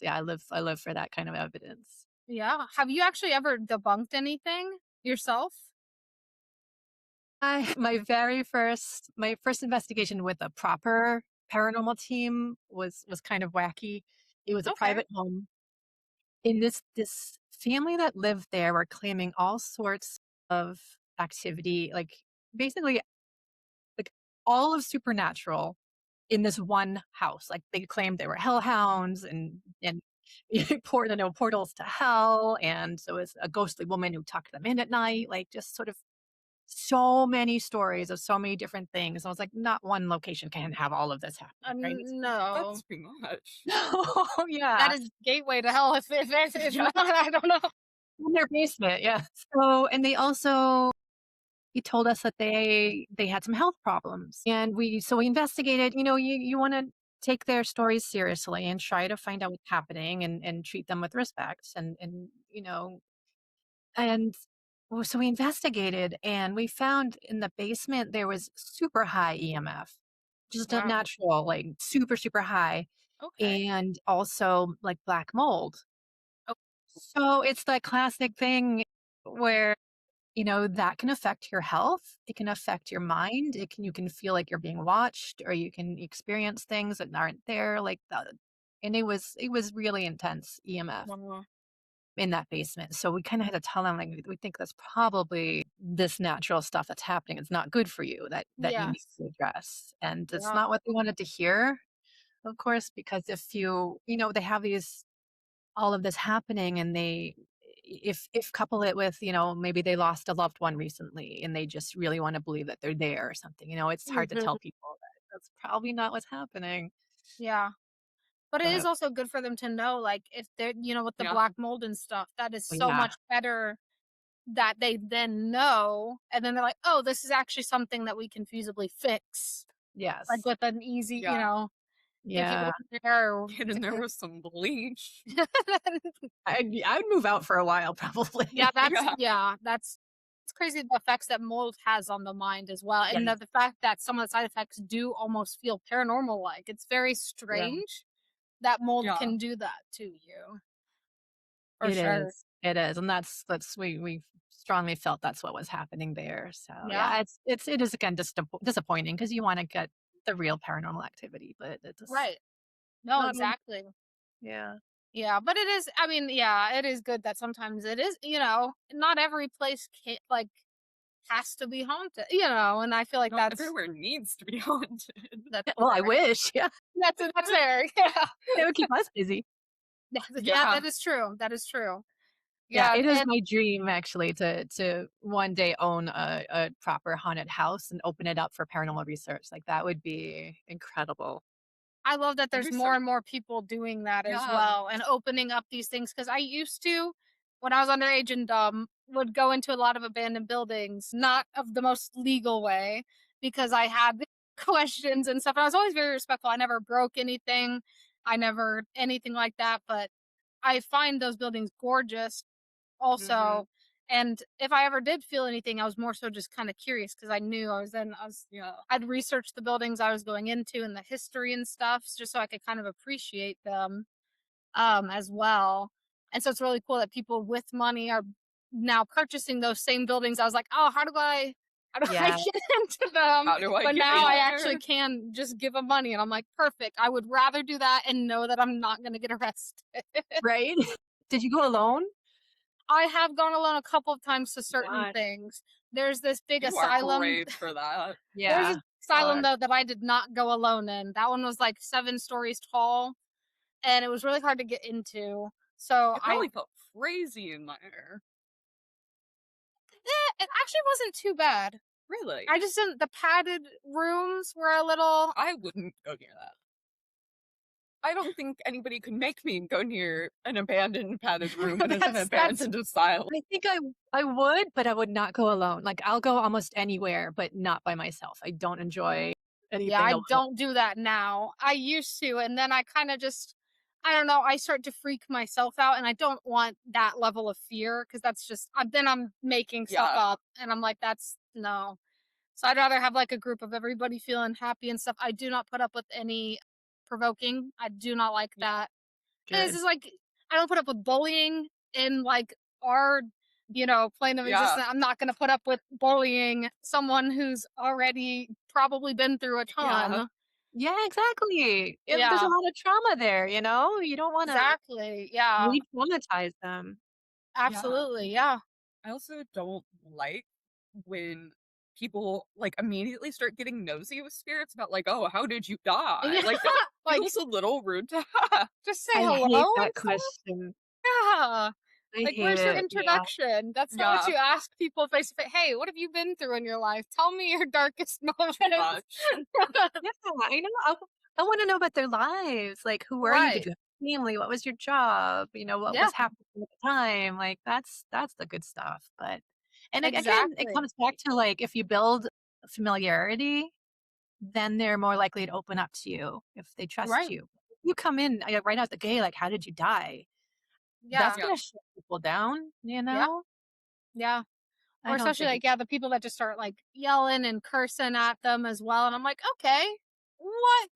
Speaker 2: yeah, I live for that kind of evidence.
Speaker 1: Yeah. Have you actually ever debunked anything yourself?
Speaker 2: I my first investigation with a proper paranormal team was kind of wacky. It was a
Speaker 1: Okay.
Speaker 2: private home. And this family that lived there were claiming all sorts of activity, like, basically, like, all of supernatural in this one house. Like, they claimed they were hellhounds and portals to hell, and there was a ghostly woman who tucked them in at night, like, just sort of so many stories of so many different things. I was like, not one location can have all of this happening, right?
Speaker 1: No.
Speaker 3: That's too much.
Speaker 2: Oh,
Speaker 1: That
Speaker 2: yeah.
Speaker 1: is gateway to hell. If
Speaker 2: Yeah,
Speaker 1: not, I don't know.
Speaker 2: in their basement, yeah. So and they also he told us that they had some health problems, and we investigated. You wanna take their stories seriously and try to find out what's happening and treat them with respect and so we investigated, and we found in the basement there was super high EMF, just a
Speaker 1: Wow.
Speaker 2: natural, like, super, super high,
Speaker 1: Okay.
Speaker 2: and also, like, black mold.
Speaker 1: Oh,
Speaker 2: So it's that classic thing where, that can affect your health, it can affect your mind, you can feel like you're being watched, or you can experience things that aren't there, like, and it was really intense EMF
Speaker 1: wow.
Speaker 2: in that basement. So we kinda had to tell them, like, "We think that's probably this natural stuff that's happening. It's not good for you, that you need
Speaker 1: Yes.
Speaker 2: to address." And it's
Speaker 1: Yeah.
Speaker 2: not what they wanted to hear, of course, because if they have all of this happening, and if couple it with, maybe they lost a loved one recently and they just really wanna believe that they're there or something, it's hard to tell
Speaker 1: Mhm.
Speaker 2: people that that's probably not what's happening.
Speaker 1: Yeah. But it is
Speaker 2: But
Speaker 1: also good for them to know, like, if they're, with the
Speaker 3: Yeah.
Speaker 1: black mold and stuff, that is so
Speaker 2: yeah,
Speaker 1: much better that they then know. And then they're like, oh, this is actually something that we can feasibly fix. Like
Speaker 2: yes.
Speaker 1: with an easy,
Speaker 3: Yeah.
Speaker 1: if you
Speaker 2: Yeah.
Speaker 1: go in there. Or
Speaker 3: Get in there with some bleach.
Speaker 2: I'd move out for a while
Speaker 1: yeah,
Speaker 2: probably.
Speaker 3: Yeah.
Speaker 1: that's it's crazy the effects that mold has on the mind as well. And
Speaker 2: Yes.
Speaker 1: the fact that some of the side effects do almost feel paranormal like. It's very
Speaker 2: Yeah.
Speaker 1: strange that mold
Speaker 3: Yeah.
Speaker 1: can do that to you. For
Speaker 2: It
Speaker 1: sure.
Speaker 2: is. It is, and that's we strongly felt that's what was happening there. So,
Speaker 1: Yeah.
Speaker 2: yeah, it is again disappointing because you wanna get the real paranormal activity, but it just
Speaker 1: Right. No,
Speaker 2: not all.
Speaker 1: exactly.
Speaker 2: Yeah.
Speaker 1: Yeah, but it is, I mean, yeah, it is good that sometimes it is, not every place like has to be haunted, and I feel like
Speaker 3: Not everywhere needs to be haunted.
Speaker 1: that's
Speaker 2: Well, I
Speaker 1: fair.
Speaker 2: wish, yeah.
Speaker 1: That's fair. Yeah.
Speaker 2: It would keep us busy.
Speaker 1: Yeah,
Speaker 3: Yeah.
Speaker 1: that is true. That is true.
Speaker 2: Yeah,
Speaker 1: Yeah,
Speaker 2: it is
Speaker 1: and
Speaker 2: my dream actually to one day own a proper haunted house and open it up for paranormal research, like, that would be incredible.
Speaker 1: I love that
Speaker 3: That'd
Speaker 1: there's
Speaker 3: be
Speaker 1: more
Speaker 3: so
Speaker 1: and more people doing that as
Speaker 3: yeah.
Speaker 1: well and opening up these things. Because I used to, when I was underage and would go into a lot of abandoned buildings, not of the most legal way, because I had questions and stuff. I was always very respectful. I never broke anything. I never anything like that, but I find those buildings gorgeous
Speaker 3: Mhm.
Speaker 1: also. And if I ever did feel anything, I was more so just kind of curious because I knew
Speaker 3: Yeah.
Speaker 1: I'd researched the buildings I was going into and the history and stuff just so I could kind of appreciate them as well. And so it's really cool that people with money are now purchasing those same buildings. I was like, oh, how do I How do I
Speaker 2: Yeah.
Speaker 1: get into them?
Speaker 3: How do I
Speaker 1: But
Speaker 3: get
Speaker 1: now
Speaker 3: in
Speaker 1: I
Speaker 3: there?
Speaker 1: actually can just give them money, and I'm like, perfect. I would rather do that and know that I'm not going to get arrested.
Speaker 2: Right? Did you go alone?
Speaker 1: I have gone alone a couple of times to certain
Speaker 2: Gosh.
Speaker 1: things. There's this big
Speaker 3: You are
Speaker 1: asylum.
Speaker 3: brave for that.
Speaker 1: There's
Speaker 2: Yeah.
Speaker 1: a asylum
Speaker 2: God.
Speaker 1: though that I did not go alone in. That one was like 7 stories tall, and it was really hard to get into. So
Speaker 3: It
Speaker 1: I
Speaker 3: probably felt crazy in there.
Speaker 1: it actually wasn't too bad.
Speaker 3: Really?
Speaker 1: I just didn't the padded rooms were a little
Speaker 3: I wouldn't go near that. I don't think anybody could make me go near an abandoned padded room in an
Speaker 1: that's
Speaker 3: abandoned asylum.
Speaker 2: I think I would, but I would not go alone. Like, I'll go almost anywhere, but not by myself. I don't enjoy
Speaker 1: yeah,
Speaker 2: anything
Speaker 1: I
Speaker 2: alone.
Speaker 1: don't do that now. I used to, and then I kind of just I don't know, I start to freak myself out and I don't want that level of fear because that's just then I'm making stuff
Speaker 3: Yeah,
Speaker 1: up and I'm like that's no. So I'd rather have like a group of everybody feeling happy and stuff. I do not put up with any provoking. I do not like
Speaker 2: Yeah,
Speaker 1: that. And this
Speaker 2: good.
Speaker 1: is like I don't put up with bullying in like our plane of
Speaker 3: yeah,
Speaker 1: existence. I'm not going to put up with bullying someone who's already probably been through a
Speaker 3: yeah,
Speaker 1: ton.
Speaker 2: Yeah, exactly. There's a
Speaker 1: Yeah,
Speaker 2: lot of trauma there, you know? You don't wanna
Speaker 1: exactly. Yeah,
Speaker 2: re-traumatize them.
Speaker 3: yeah.
Speaker 1: absolutely. Yeah.
Speaker 3: I also don't like when people like immediately start getting nosy with spirits about like, oh, how did you die?
Speaker 1: Yeah.
Speaker 3: Like that
Speaker 1: Like
Speaker 3: feels a little rude to have.
Speaker 1: just say
Speaker 2: I hate
Speaker 1: hello and
Speaker 2: that
Speaker 1: stuff.
Speaker 2: question.
Speaker 1: Yeah.
Speaker 2: I
Speaker 1: Like,
Speaker 2: hate
Speaker 1: where's your
Speaker 2: it. Yeah.
Speaker 1: introduction? That's not what
Speaker 3: Yeah,
Speaker 1: you ask people face to face. Hey, what have you been through in your life? Tell me your darkest
Speaker 3: too
Speaker 1: moments.
Speaker 3: much.
Speaker 2: Yeah, I know. I wanna know about their lives. Like, who were you? Did
Speaker 1: Right.
Speaker 2: you have a family? What was your job? What
Speaker 1: Yeah,
Speaker 2: was happening at the time? Like, that's the good stuff, but again, it
Speaker 1: exactly.
Speaker 2: comes back to, like, if you build familiarity, then they're more likely to open up to you if they trust
Speaker 1: Right.
Speaker 2: you. You come in, right out the gate, like, "How did you die?" That's
Speaker 1: Yeah.
Speaker 3: Yeah,
Speaker 2: gonna shut people down, you
Speaker 1: Yeah.
Speaker 2: know?
Speaker 1: Yeah.
Speaker 2: I
Speaker 1: Or
Speaker 2: don't
Speaker 1: especially
Speaker 2: think
Speaker 1: like,
Speaker 2: it's
Speaker 1: yeah, the people that just start like yelling and cursing at them as well. And I'm like, okay, what?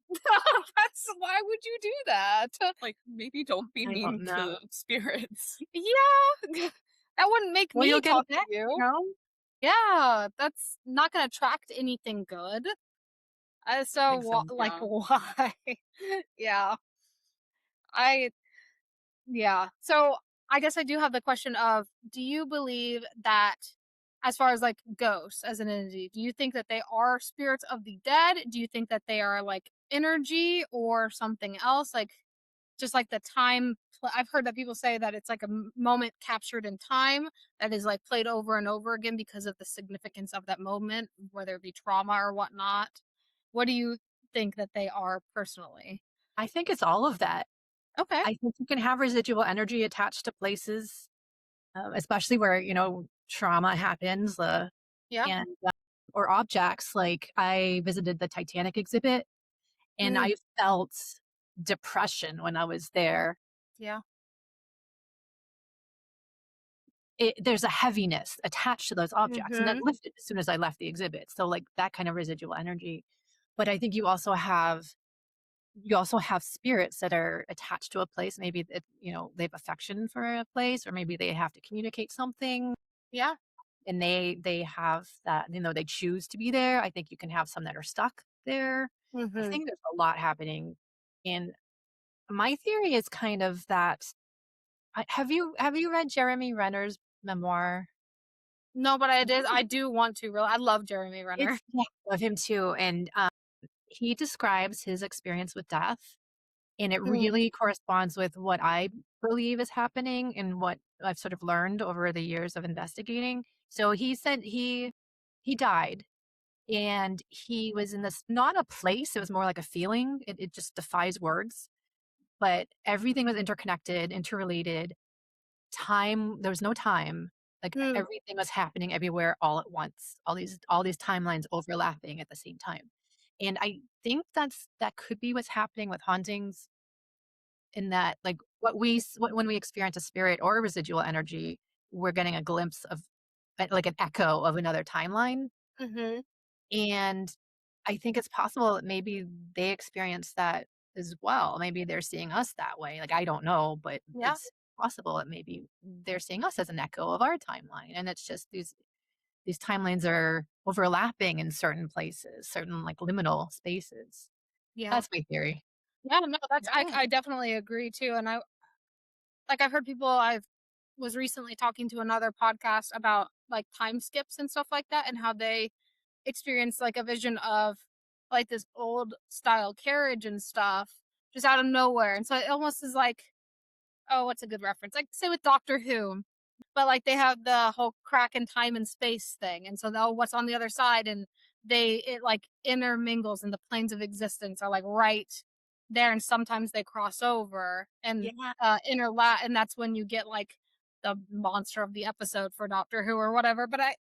Speaker 1: That's why would you do that?
Speaker 3: like maybe don't be
Speaker 2: I don't
Speaker 3: mean
Speaker 2: know.
Speaker 3: to spirits.
Speaker 1: Yeah. That wouldn't make
Speaker 2: Well,
Speaker 1: me
Speaker 2: you'll get
Speaker 1: talk
Speaker 2: it
Speaker 1: to
Speaker 2: back, you
Speaker 1: you.
Speaker 2: know?
Speaker 1: Yeah. That's not going to attract anything good.
Speaker 3: I
Speaker 1: So,
Speaker 3: think so.
Speaker 1: like,
Speaker 3: Yeah.
Speaker 1: why? Yeah. I Yeah. So I guess I do have the question of do you believe that as far as like ghosts as an entity, do you think that they are spirits of the dead? Do you think that they are like energy or something else? Like just like the time I've heard that people say that it's like a moment captured in time that is like played over and over again because of the significance of that moment, whether it be trauma or whatnot. What do you think that they are personally?
Speaker 2: I think it's all of that.
Speaker 1: Okay.
Speaker 2: I think you can have residual energy attached to places, especially where, trauma happens,
Speaker 1: Yeah.
Speaker 2: and, or objects. Like, I visited the Titanic exhibit, and
Speaker 1: Mm,
Speaker 2: I felt depression when I was there.
Speaker 1: yeah.
Speaker 2: There's a heaviness attached to those objects, and that
Speaker 1: Mhm.
Speaker 2: lifted as soon as I left the exhibit. So, like, that kind of residual energy. But I think you also have spirits that are attached to a place. Maybe they have affection for a place, or maybe they have to communicate something,
Speaker 1: Yeah.
Speaker 2: and they have that. They choose to be there. I think you can have some that are stuck there. I
Speaker 1: Mhm.
Speaker 2: think there's a lot happening. And my theory is kind of that. Have you read Jeremy Renner's memoir?
Speaker 1: No, but I do want to really I love Jeremy Renner.
Speaker 2: Yeah, I love him too. And he describes his experience with death, and it
Speaker 1: Mm,
Speaker 2: really corresponds with what I believe is happening and what I've sort of learned over the years of investigating. So he said he died, and he was in this, not a place, it was more like a feeling. It just defies words, but everything was interconnected, interrelated. There was no time. Like,
Speaker 1: mm,
Speaker 2: everything was happening everywhere all at once. All these timelines overlapping at the same time. And I think that could be what's happening with hauntings, in that, like, when we experience a spirit or a residual energy, we're getting a glimpse of, like, an echo of another timeline.
Speaker 1: mhm.
Speaker 2: And I think it's possible that maybe they experience that as well. Maybe they're seeing us that way. Like, I don't know, but
Speaker 1: Yeah.
Speaker 2: it's possible that maybe they're seeing us as an echo of our timeline. And it's just these these timelines are overlapping in certain places, certain like liminal spaces.
Speaker 1: Yeah.
Speaker 2: That's my theory.
Speaker 1: Yeah, no, that's
Speaker 3: Yeah.
Speaker 1: I definitely agree too, and I've heard people I've was recently talking to another podcast about, like, time skips and stuff like that and how they experience, like, a vision of, like, this old style carriage and stuff just out of nowhere, and so it almost is like oh, what's a good reference? Like, say with Doctor Who, but, like, they have the whole crack in time and space thing, and so they'll what's on the other side, and it, like, intermingles, and the planes of existence are, like, right there, and sometimes they cross over and,
Speaker 2: Yeah.
Speaker 1: interlap, and that's when you get, like, the monster of the episode for Doctor Who or whatever, but I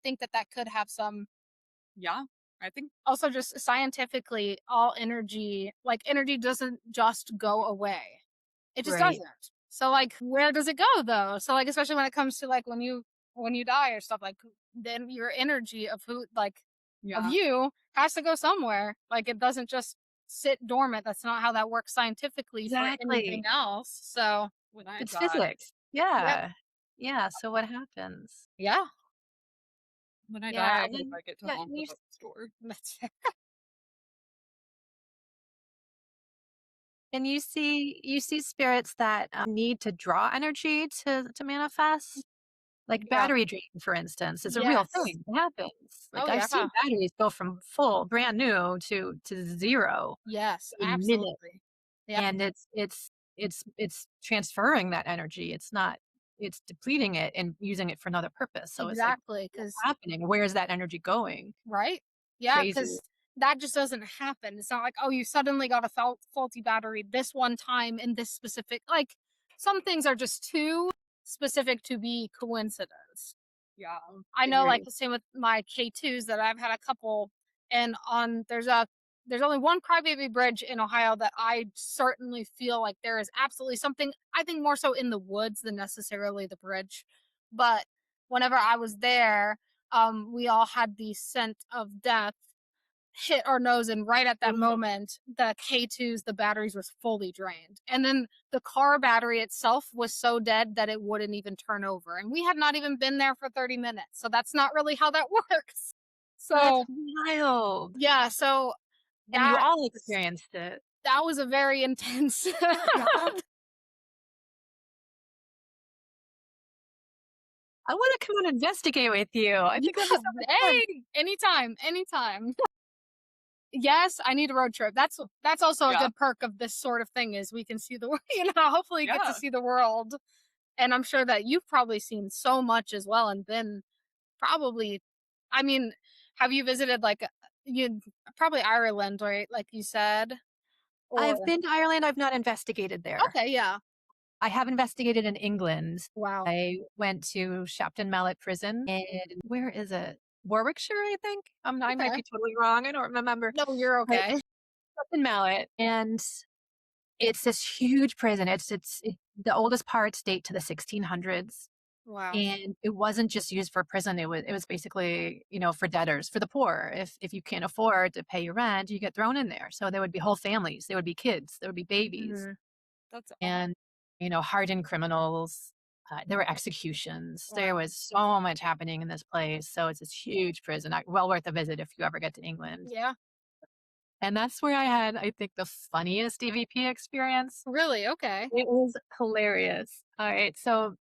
Speaker 1: think that that could have some
Speaker 3: Yeah. I think
Speaker 1: also just scientifically, all energy like, energy doesn't just go away. It just
Speaker 2: Right.
Speaker 1: doesn't. So, like, where does it go though? So, like, especially when it comes to, like, when you die or stuff, like, then your energy of who like, of
Speaker 3: yeah.
Speaker 1: you has to go somewhere. Like, it doesn't just sit dormant. That's not how that works scientifically for anything
Speaker 2: Exactly.
Speaker 1: else. So,
Speaker 3: When I
Speaker 2: It's
Speaker 3: die
Speaker 2: physics.
Speaker 1: yep.
Speaker 2: Yeah. Yeah. So what happens?
Speaker 1: Yeah.
Speaker 3: when I
Speaker 2: Yeah.
Speaker 3: die, I
Speaker 2: And
Speaker 3: hope
Speaker 2: then,
Speaker 3: I get to
Speaker 2: yeah.
Speaker 3: haunt the bookstore.
Speaker 1: That's
Speaker 2: And you see spirits that need to draw energy to manifest. Like
Speaker 1: yeah.
Speaker 2: battery drain, for instance, is a real
Speaker 1: Yes.
Speaker 2: thing. It happens. Like
Speaker 1: Oh,
Speaker 2: I've
Speaker 1: yeah.
Speaker 2: seen batteries go from full brand new to 0
Speaker 1: Yes,
Speaker 2: in minutes,
Speaker 1: absolutely. Yep.
Speaker 2: and it's transferring that energy. It's not it's depleting it and using it for another purpose. So it's like,
Speaker 1: Exactly.
Speaker 2: what's
Speaker 1: Because
Speaker 2: happening? Where is that energy going?
Speaker 1: right? Yeah,
Speaker 2: Crazy.
Speaker 1: because that just doesn't happen. It's not like, oh, you suddenly got a faulty battery this one time in this specific like, some things are just too specific to be coincidence.
Speaker 3: Yeah.
Speaker 1: I
Speaker 2: I
Speaker 1: know, like,
Speaker 2: agree.
Speaker 1: the same with my K2s that I've had a couple, and there's only one crybaby bridge in Ohio that I certainly feel like there is absolutely something, I think more so in the woods than necessarily the bridge, but whenever I was there, we all had the scent of death hit our nose, and right at that
Speaker 2: Ugh,
Speaker 1: moment, the K2s, the batteries was fully drained. And then the car battery itself was so dead that it wouldn't even turn over. And we had not even been there for 30 minutes. So that's not really how that works.
Speaker 2: that's
Speaker 1: So
Speaker 2: wild.
Speaker 1: yeah, so
Speaker 2: And you
Speaker 1: that
Speaker 2: all experienced it.
Speaker 1: that was a very intense
Speaker 2: Yeah. I want to come and investigate with you. I think that'd be
Speaker 1: yeah,
Speaker 2: so much fun.
Speaker 1: hey, anytime, anytime. Yes, I need a road trip. That's also a
Speaker 3: Yeah.
Speaker 1: good perk of this sort of thing is we can see the hopefully get to
Speaker 3: Yeah.
Speaker 1: see the world. And I'm sure that you've probably seen so much as well and been probably I mean, have you visited, like, you probably Ireland, right, like you said? Or
Speaker 2: I've been to Ireland. I've not investigated there.
Speaker 1: okay, yeah.
Speaker 2: I have investigated in England.
Speaker 1: Wow.
Speaker 2: I went to Shapton Mallet Prison, and where is it? Warwickshire, I think? I might
Speaker 1: Okay.
Speaker 2: be totally wrong, I don't remember.
Speaker 1: No, you're
Speaker 2: But
Speaker 1: okay.
Speaker 2: Shapton Mallet, and it's this huge prison. The oldest parts date to the 1600s,
Speaker 1: Wow.
Speaker 2: and it wasn't just used for prison, it was basically, for debtors, for the poor. If you can't afford to pay your rent, you get thrown in there. So there would be whole families, there would be kids, there would be babies.
Speaker 1: Mhm.
Speaker 3: That's
Speaker 2: And, hardened criminals. There were executions. There
Speaker 1: Wow.
Speaker 2: was so much happening in this place. So it's this huge prison. Well worth a visit if you ever get to England.
Speaker 1: Yeah.
Speaker 2: And that's where I had, I think, the funniest EVP experience.
Speaker 1: Really? Okay.
Speaker 2: It was hilarious. All right. So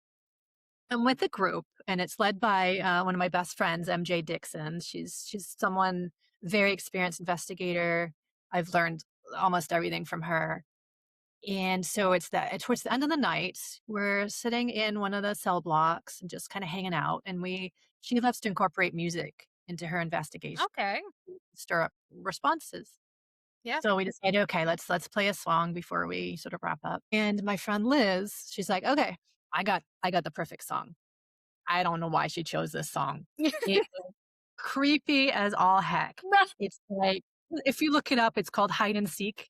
Speaker 2: I'm with a group, and it's led by one of my best friends, MJ Dixon. She's someone very experienced investigator. I've learned almost everything from her. And so towards the end of the night, we're sitting in one of the cell blocks and just kind of hanging out. And she loves to incorporate music into her investigation,
Speaker 1: Okay.
Speaker 2: stir up responses.
Speaker 1: Yeah.
Speaker 2: So we decided, okay, let's play a song before we sort of wrap up. And my friend Liz, she's like, okay, I got the perfect song. I don't know why she chose this song. It's creepy as all heck. It's like, if you look it up, it's called Hide and Seek.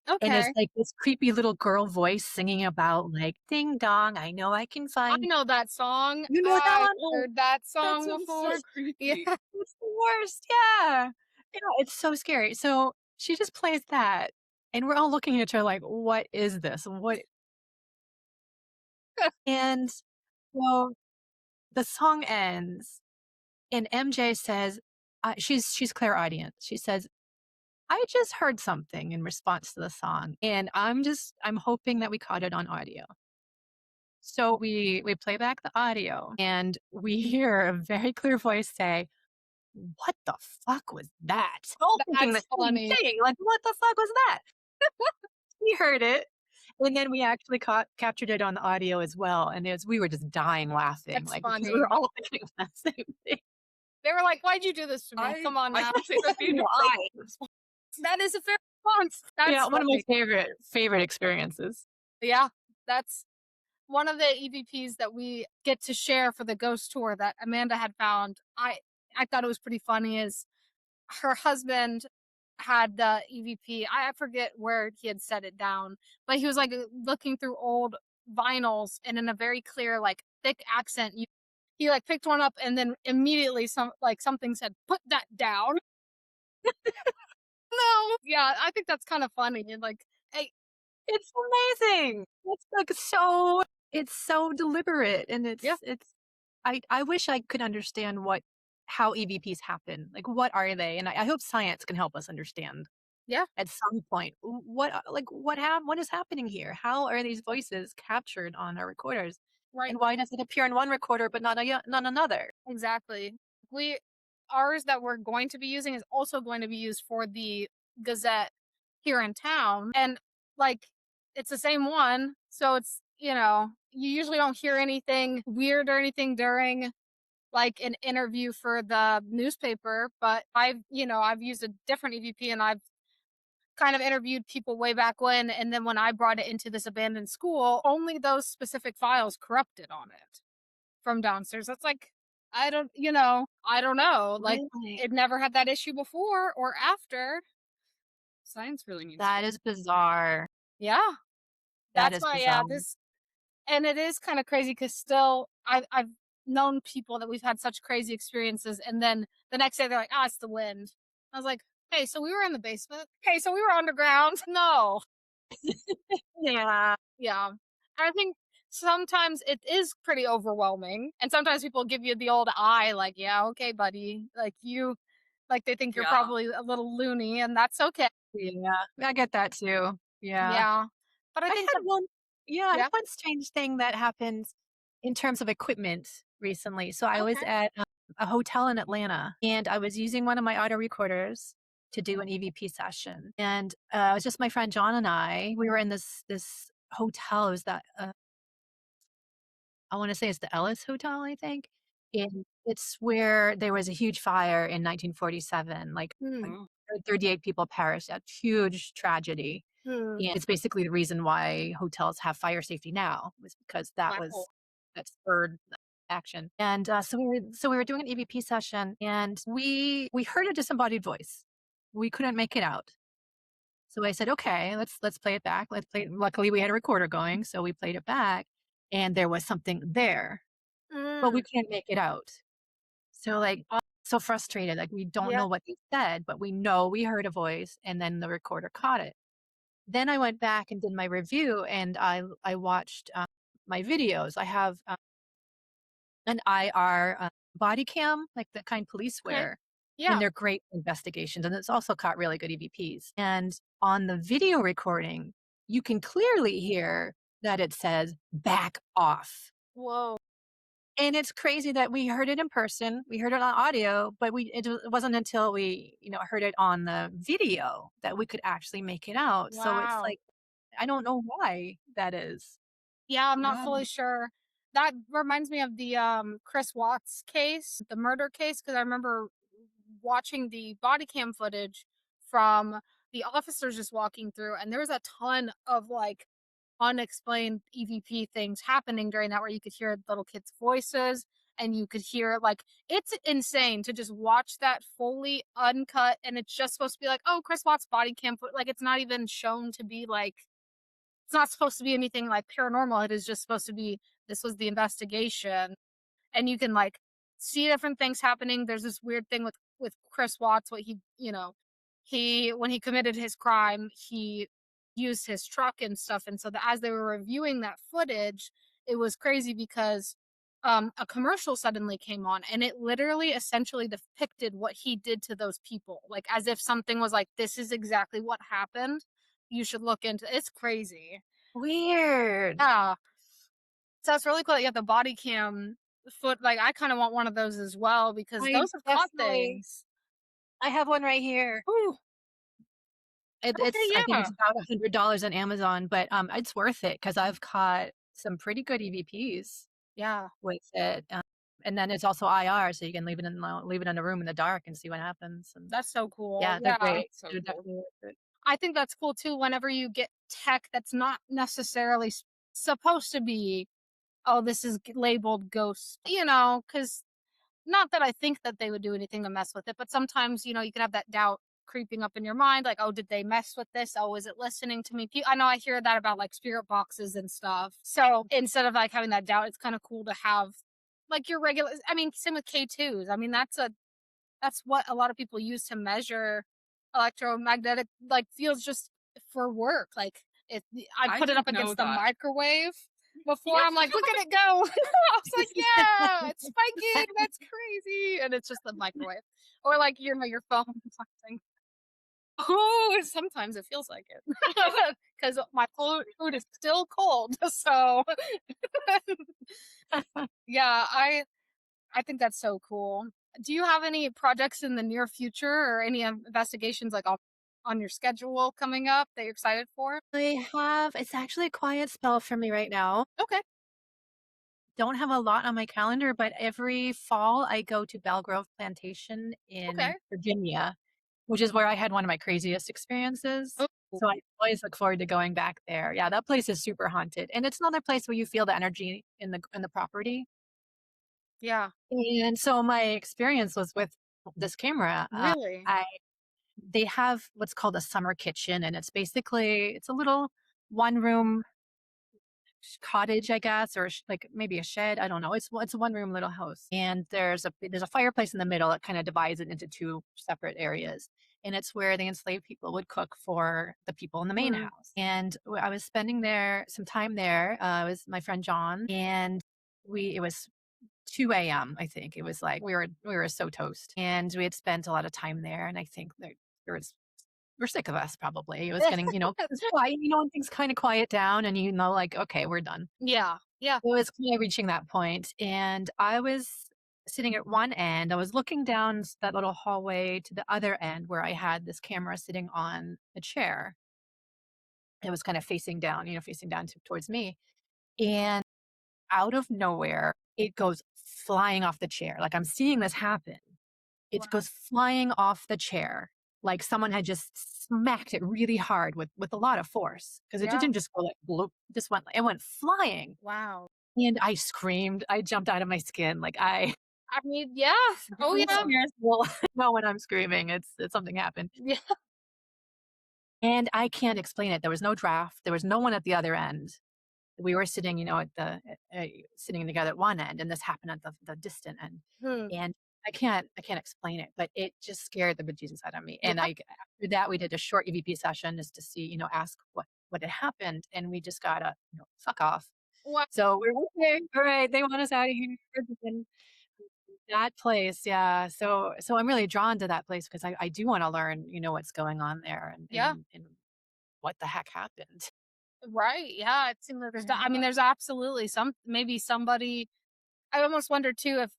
Speaker 2: And it's
Speaker 1: Okay.
Speaker 2: like this creepy little girl voice singing about like, "Ding dong, I know I can
Speaker 1: I
Speaker 2: find."
Speaker 1: know that song.
Speaker 2: You know that
Speaker 1: I've
Speaker 2: one? Oh,
Speaker 1: heard that
Speaker 3: that
Speaker 1: song
Speaker 3: sounds
Speaker 1: before.
Speaker 3: so
Speaker 1: Yeah.
Speaker 3: creepy.
Speaker 2: it's the worst, yeah. Yeah, it's so scary. So, she just plays that, and we're all looking at her like, "What is this? What?" And, well, the song ends, And MJ says, she's clairaudient. She says, I just heard something in response to the song, and I'm hoping that we caught it on audio. So we play back the audio, and we hear a very clear voice say, "What the fuck was that?" All thinking the
Speaker 1: That's
Speaker 2: same
Speaker 1: funny.
Speaker 2: thing, like, "What the fuck was that?" We heard it, and then we actually captured it on the audio as well, and we were just dying laughing,
Speaker 1: That's
Speaker 2: like, because we
Speaker 1: funny.
Speaker 2: were all thinking the same thing.
Speaker 1: They were like, "Why'd you do this to me? Come on
Speaker 3: I
Speaker 1: now."
Speaker 3: can say that'd be an
Speaker 2: Why?
Speaker 3: appropriate response.
Speaker 1: That is a fair response.
Speaker 2: Yeah,
Speaker 1: That's
Speaker 2: one of my
Speaker 1: funny.
Speaker 2: favorite experiences.
Speaker 1: Yeah, that's one of the EVPs that we get to share for the ghost tour that Amanda had found. I thought it was pretty funny is her husband had the EVP. I forget where he had set it down, but he was like looking through old vinyls and in a very clear, like thick accent, he like picked one up and then immediately something said, "Put that down." No, yeah, I think that's kind of funny. And like, hey,
Speaker 2: It's amazing. It's like it's so deliberate, and
Speaker 1: yeah,
Speaker 2: I wish I could understand how EVPs happen. Like, what are they? And I hope science can help us understand
Speaker 1: yeah,
Speaker 2: at some point what is happening here? How are these voices captured on our recorders?
Speaker 1: right.
Speaker 2: And why does it appear in one recorder but not another?
Speaker 1: Exactly. We ours that we're going to be using is also going to be used for the Gazette here in town. And like it's the same one. So it's, you usually don't hear anything weird or anything during like an interview for the newspaper, but I've used a different EVP and I've kind of interviewed people way back when and then when I brought it into this abandoned school, only those specific files corrupted on it from downstairs. That's like, I don't know. Like,
Speaker 2: Really?
Speaker 1: it never had that issue before or after.
Speaker 3: Science really needs to.
Speaker 2: That is bizarre.
Speaker 1: Yeah.
Speaker 2: That
Speaker 1: That's
Speaker 2: is
Speaker 1: why,
Speaker 2: bizarre.
Speaker 1: yeah, and it is kind of crazy because still, I've known people that we've had such crazy experiences. And then the next day they're like, it's the wind. I was like, hey, so we were in the basement. Hey, so we were underground. No.
Speaker 2: Yeah.
Speaker 1: Yeah. I think sometimes it is pretty overwhelming. And sometimes people give you the old eye, like, yeah, okay, buddy. Like they think you're
Speaker 3: Yeah.
Speaker 1: probably a little loony, and that's okay.
Speaker 2: Yeah. I get that too. Yeah.
Speaker 1: Yeah. But I
Speaker 2: I
Speaker 1: think
Speaker 2: had
Speaker 1: that,
Speaker 2: one yeah, I had
Speaker 1: yeah,
Speaker 2: one strange thing that happened in terms of equipment recently. So I was
Speaker 1: okay.
Speaker 2: at a hotel in Atlanta, and I was using one of my auto recorders to do an EVP session. And it was just my friend John and I. We were in this hotel. It was that I want to say it's the Ellis Hotel, I think. And it's where there was a huge fire in 1947. Like
Speaker 3: Oh,
Speaker 2: 38 people perished. A huge tragedy.
Speaker 1: Hmm.
Speaker 2: And it's basically the reason why hotels have fire safety now was because
Speaker 1: Wow.
Speaker 2: that spurred the action. And so we were doing an EVP session, and we heard a disembodied voice. We couldn't make it out. So I said, okay, let's play it back. Let's play. Luckily, we had a recorder going, so we played it back, and there was something there, but we
Speaker 1: Mm.
Speaker 2: couldn't make it out. So like so frustrated, like we don't
Speaker 1: Yeah.
Speaker 2: know what he said, but we know we heard a voice, and then the recorder caught it. Then I went back and did my review, and I watched, my videos. I have, an IR, body cam, like the kind police
Speaker 1: Okay.
Speaker 2: wear, and
Speaker 1: Yeah.
Speaker 2: they're great for investigations, and it's also caught really good EVPs. And on the video recording, you can clearly hear that it says, "Back off."
Speaker 1: Whoa.
Speaker 2: And it's crazy that we heard it in person, we heard it on audio, but it wasn't until we, heard it on the video that we could actually make it out. So it's
Speaker 1: Wow.
Speaker 2: like I don't know why that is.
Speaker 1: Yeah, I'm not
Speaker 3: yeah.
Speaker 1: fully sure. That reminds me of the Chris Watts case, the murder case, because I remember watching the body cam footage from the officers just walking through, and there was a ton of like unexplained EVP things happening during that where you could hear little kids' voices and you could hear like it's insane to just watch that fully uncut and it's just supposed to be like, oh, Chris Watts body cam like it's not even shown to be like it's not supposed to be anything like paranormal. It is just supposed to be this was the investigation. And you can like see different things happening. There's this weird thing with Chris Watts, what he when he committed his crime, he used his truck and stuff. And so as they were reviewing that footage, it was crazy because a commercial suddenly came on, and it literally essentially depicted what he did to those people, like, as if something was like, "This is exactly what happened. You should look into." It's crazy.
Speaker 2: Weird.
Speaker 1: Yeah. So it's really cool that you have the body cam foot like, I kinda want one of those as well because
Speaker 2: I
Speaker 1: those have caught
Speaker 2: definitely
Speaker 1: things.
Speaker 2: I have one right here.
Speaker 1: Ooh, okay,
Speaker 2: It's I think
Speaker 1: yeah.
Speaker 2: it's about $100 on Amazon, but, it's worth it because 'cause I've caught some pretty good EVPs
Speaker 1: Yeah,
Speaker 2: with it, and then it's also IR, so you can leave it in a room in the dark and see what happens, and
Speaker 1: that's so cool,
Speaker 2: yeah, they're
Speaker 1: yeah.
Speaker 2: great.
Speaker 3: That's so
Speaker 2: They're
Speaker 3: cool.
Speaker 2: definitely worth it.
Speaker 1: I think that's cool too whenever you get tech that's not necessarily supposed to be, "Oh, this is labeled ghost," because not that I think that they would do anything to mess with it, but sometimes, you can have that doubt creeping up in your mind, like, "Oh, did they mess with this? Oh, is it listening to me?" I know I hear that about, like, spirit boxes and stuff. So, instead of, like, having that doubt, it's kinda cool to have, like, your regular same with K2s. I mean, that's what a lot of people use to measure electromagnetic, like, fields just for work, like, I
Speaker 3: I
Speaker 1: put it up
Speaker 3: didn't know
Speaker 1: against the
Speaker 3: that.
Speaker 1: microwave before,
Speaker 3: Yeah.
Speaker 1: I'm like, "Look at it go." I was like, "Yeah, it's spiking, that's crazy," and it's just the microwave. Or, like, your phone or something. Oh, sometimes it feels like it because my food is still cold, so yeah, I think that's so cool. Do you have any projects in the near future or any investigations like on your schedule coming up that you're excited for?
Speaker 2: It's actually a quiet spell for me right now.
Speaker 1: Okay.
Speaker 2: Don't have a lot on my calendar, but every fall I go to Belle Grove Plantation
Speaker 1: Okay.
Speaker 2: in Virginia, which is where I had one of my craziest experiences.
Speaker 1: Oh,
Speaker 2: So I always look forward to going back there. Yeah, that place is super haunted, and it's another place where you feel the energy in the property.
Speaker 1: yeah.
Speaker 2: And so my experience was with this camera.
Speaker 1: Really?
Speaker 2: I They have what's called a summer kitchen, and it's a little one room cottage, I guess, or like maybe a shed. I don't know. It's a one room little house, and there's a fireplace in the middle that kind of divides it into two separate areas, and it's where the enslaved people would cook for the people in the main
Speaker 1: Hmm.
Speaker 2: house. And I was spending there some time there. It was my friend John, and we it was 2 a.m. I think it was like we were so toast, and we had spent a lot of time there, and I think there was we're sick of us probably. It was getting, it's quiet, when things kind of quiet down and like, okay, we're done.
Speaker 1: Yeah. Yeah.
Speaker 2: It was kind of reaching that point, and I was sitting at one end. I was looking down that little hallway to the other end where I had this camera sitting on a chair. It was kind of facing down towards me. And out of nowhere, it goes flying off the chair. Like I'm seeing this happen. It
Speaker 1: Wow.
Speaker 2: goes flying off the chair, like someone had just smacked it really hard with a lot of force, because it
Speaker 1: Yeah.
Speaker 2: didn't just go like bloop, it went flying,
Speaker 1: Wow.
Speaker 2: and I screamed. I jumped out of my skin, like, I
Speaker 1: I mean, yeah. Oh yeah.
Speaker 3: Yeah.
Speaker 2: listeners will know when I'm screaming, it's something happened,
Speaker 1: Yeah.
Speaker 2: and I can't explain it. There was no draft, there was no one at the other end. We were sitting, sitting together at one end, and this happened at the distant end.
Speaker 1: Hmm.
Speaker 2: And I can't explain it, but it just scared the bejesus out of me.
Speaker 1: Yeah.
Speaker 2: And after that, we did a short EVP session just to see, ask what had happened, and we just got to, fuck off.
Speaker 1: Wow.
Speaker 2: So we're okay. All right, they want us out of here. And that place, yeah. So I'm really drawn to that place because I do want to learn, what's going on there, and
Speaker 1: Yeah.
Speaker 2: what the heck happened.
Speaker 1: Right. Yeah. It seems like I mean,
Speaker 2: Yeah.
Speaker 1: there's absolutely maybe somebody. I almost wonder too if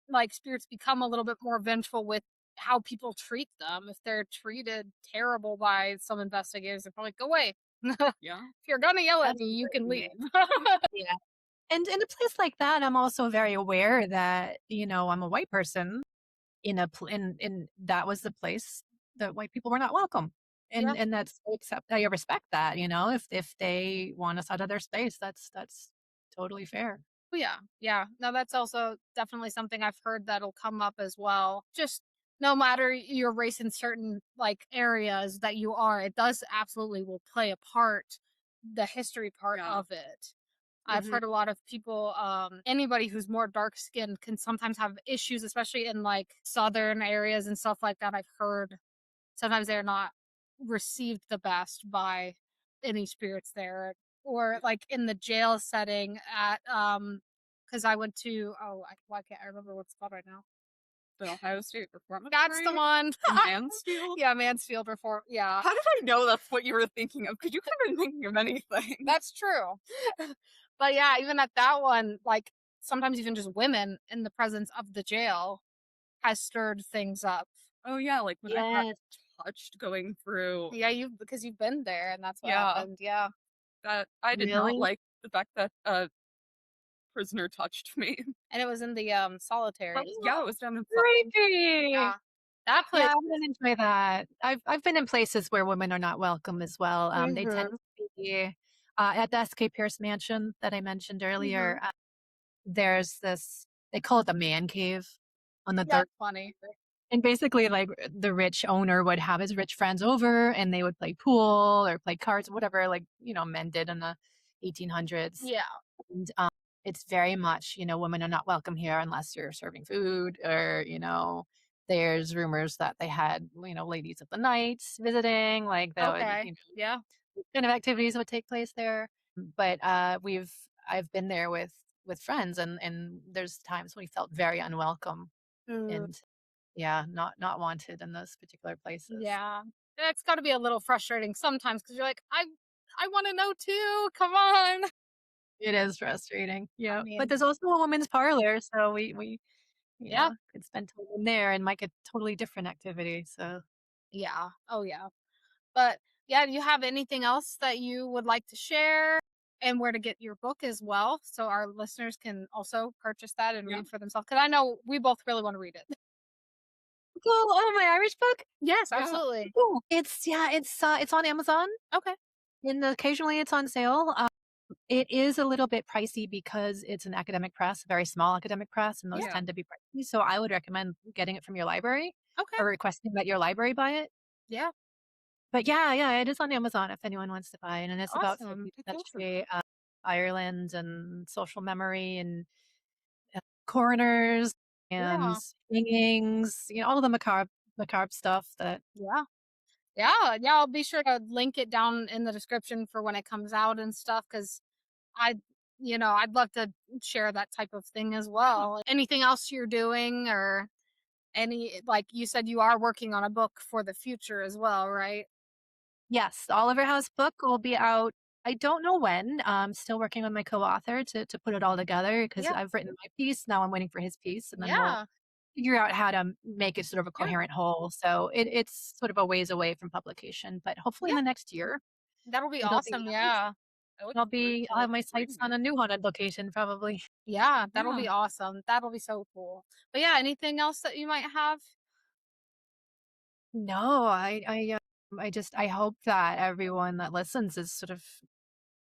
Speaker 1: like spirits become a little bit more vengeful with how people treat them. If they're treated terrible by some investigators, they're probably like, go away. If
Speaker 3: Yeah.
Speaker 1: you're gonna yell at me, you can
Speaker 2: Absolutely.
Speaker 1: leave.
Speaker 2: Yeah. And in a place like that, I'm also very aware that, I'm a white person in that was the place that white people were not welcome.
Speaker 1: Yeah.
Speaker 2: And that's I respect that, if they want us out of their space, that's totally fair.
Speaker 1: Oh, yeah. Yeah. No, that's also definitely something I've heard that'll come up as well. Just no matter your race in certain like areas that you are, it does absolutely will play a part, the history part
Speaker 3: Yeah.
Speaker 1: of it. I've
Speaker 3: Mhm.
Speaker 1: heard a lot of people, anybody who's more dark skinned can sometimes have issues, especially in like southern areas and stuff like that. I've heard sometimes they're not received the best by any spirits there, or like in the jail setting at because I went to, oh, why can't I remember what it's called right now?
Speaker 3: The Ohio State Reformatory?
Speaker 1: That's the one.
Speaker 3: In Mansfield?
Speaker 1: Yeah, Mansfield Reform. Yeah,
Speaker 3: How did I know that's what you were thinking of? Because you could have been thinking of anything.
Speaker 1: that's true. But yeah, even at that one, like sometimes even just women in the presence of the jail has stirred things up.
Speaker 3: Oh, yeah, like when I got
Speaker 2: Yes.
Speaker 3: touched going through.
Speaker 1: Yeah, because you've been there and that's what
Speaker 3: Yeah,
Speaker 1: happened. Yeah.
Speaker 3: that I did not
Speaker 2: Really?
Speaker 3: like the fact that a prisoner touched me.
Speaker 1: And it was in the solitary as
Speaker 3: Yeah, it
Speaker 1: well.
Speaker 3: was down in
Speaker 2: Creepy.
Speaker 1: Yeah. That
Speaker 2: Yeah,
Speaker 1: place
Speaker 2: I
Speaker 1: is
Speaker 2: wouldn't enjoy that. I've been in places where women are not welcome as well. They tend
Speaker 1: mhm.
Speaker 2: to be at the SK Pierce mansion that I mentioned earlier.
Speaker 1: Mhm.
Speaker 2: There's this, they call it the man cave on the third
Speaker 1: That's funny.
Speaker 2: floor. And basically, like the rich owner would have his rich friends over, and they would play pool or play cards, whatever, like men did in the 1800s.
Speaker 1: Yeah.
Speaker 2: And it's very much, women are not welcome here unless you're serving food, or there's rumors that they had, ladies of the night visiting, like that would,
Speaker 1: Okay. Yeah.
Speaker 2: kind of activities would take place there. But I've been there with friends, and there's times when we felt very unwelcome,
Speaker 1: Mm,
Speaker 2: and yeah, not wanted in those particular places.
Speaker 1: yeah. That's got to be a little frustrating sometimes because you're like, I want to know too. Come on.
Speaker 2: It is frustrating.
Speaker 1: I
Speaker 2: Yeah. But
Speaker 1: mean,
Speaker 2: there's also a women's parlor, so we
Speaker 1: yeah.
Speaker 2: could spend time in there and might get totally different activity. So
Speaker 1: Yeah. Oh, yeah. But yeah, do you have anything else that you would like to share and where to get your book as well? So our listeners can also purchase that and
Speaker 3: Yeah.
Speaker 1: read for themselves. Because I know we both really want to read it.
Speaker 2: cool. Oh, my Irish book.
Speaker 1: Yes,
Speaker 3: Yeah.
Speaker 1: absolutely.
Speaker 2: Cool. It's on Amazon,
Speaker 1: Okay.
Speaker 2: and occasionally it's on sale. It is a little bit pricey because it's an academic press, a very small academic press, and those
Speaker 1: Yeah.
Speaker 3: Yeah.
Speaker 2: tend to be pricey. So I would recommend getting it from your library
Speaker 1: Okay.
Speaker 2: or requesting that your library buy it.
Speaker 1: Yeah.
Speaker 2: But yeah, it is on Amazon if anyone wants to buy it, and it's about
Speaker 1: Awesome.
Speaker 3: That's awesome.
Speaker 2: history, Ireland, and social memory, and coroners, and
Speaker 1: Yeah.
Speaker 2: hangings, all of the macabre stuff that.
Speaker 1: Yeah. Yeah. Yeah. I'll be sure to link it down in the description for when it comes out and stuff because I, I'd love to share that type of thing as
Speaker 3: Yeah.
Speaker 1: well. Anything else you're doing or like you said, you are working on a book for the future as well, right?
Speaker 2: Yes, the Oliver House book will be out. I don't know when. Still working on my co-author to put it all together because
Speaker 1: Yeah.
Speaker 2: I've written my piece. Now I'm waiting for his piece, and then we'll
Speaker 1: Yeah.
Speaker 2: figure out how to make it sort of a
Speaker 3: Yeah.
Speaker 2: coherent whole. So it's sort of a ways away from publication, but hopefully in
Speaker 1: Yeah.
Speaker 2: the next year
Speaker 1: That'll be
Speaker 2: it'll be
Speaker 1: awesome.
Speaker 2: out.
Speaker 1: Yeah.
Speaker 3: I look
Speaker 2: I'll
Speaker 3: forward
Speaker 2: be I'll
Speaker 3: to
Speaker 2: have my sights
Speaker 3: reading
Speaker 2: on
Speaker 3: it.
Speaker 2: a new haunted location probably.
Speaker 1: Yeah. That'll
Speaker 3: Yeah.
Speaker 1: be awesome. That'll be so cool. But yeah, anything else that you might have?
Speaker 2: No, I hope that everyone that listens is sort of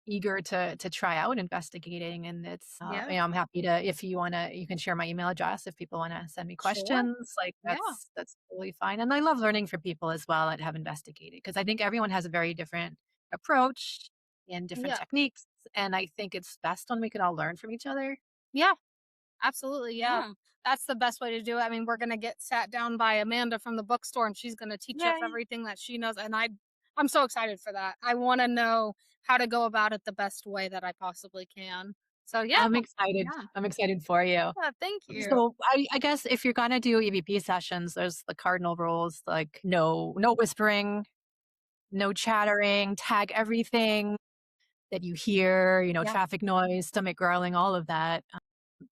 Speaker 2: eager to try out investigating, and it's
Speaker 1: Yeah.
Speaker 2: I'm happy to, if you want to, you can share my email address if people want to send me
Speaker 1: Sure.
Speaker 2: questions, like
Speaker 1: Yeah.
Speaker 2: that's totally fine. And I love learning from people as well that have investigated, because I think everyone has a very different approach and different
Speaker 1: Yeah.
Speaker 2: techniques, and I think it's best when we can all learn from each other.
Speaker 1: Yeah. Absolutely. Yeah.
Speaker 3: Yeah.
Speaker 1: That's the best way to do it. I mean, we're going to get sat down by Amanda from the bookstore and she's going to teach us
Speaker 2: Yay.
Speaker 1: everything that she knows. And I'm so excited for that. I want to know how to go about it the best way that I possibly can. So yeah.
Speaker 2: I'm excited.
Speaker 3: Yeah.
Speaker 2: I'm excited for you.
Speaker 1: Yeah, thank you.
Speaker 2: So I guess if you're gonna do EVP sessions, there's the cardinal rules, like no whispering, no chattering, tag everything that you hear,
Speaker 1: Yeah.
Speaker 2: traffic noise, stomach growling, all of that.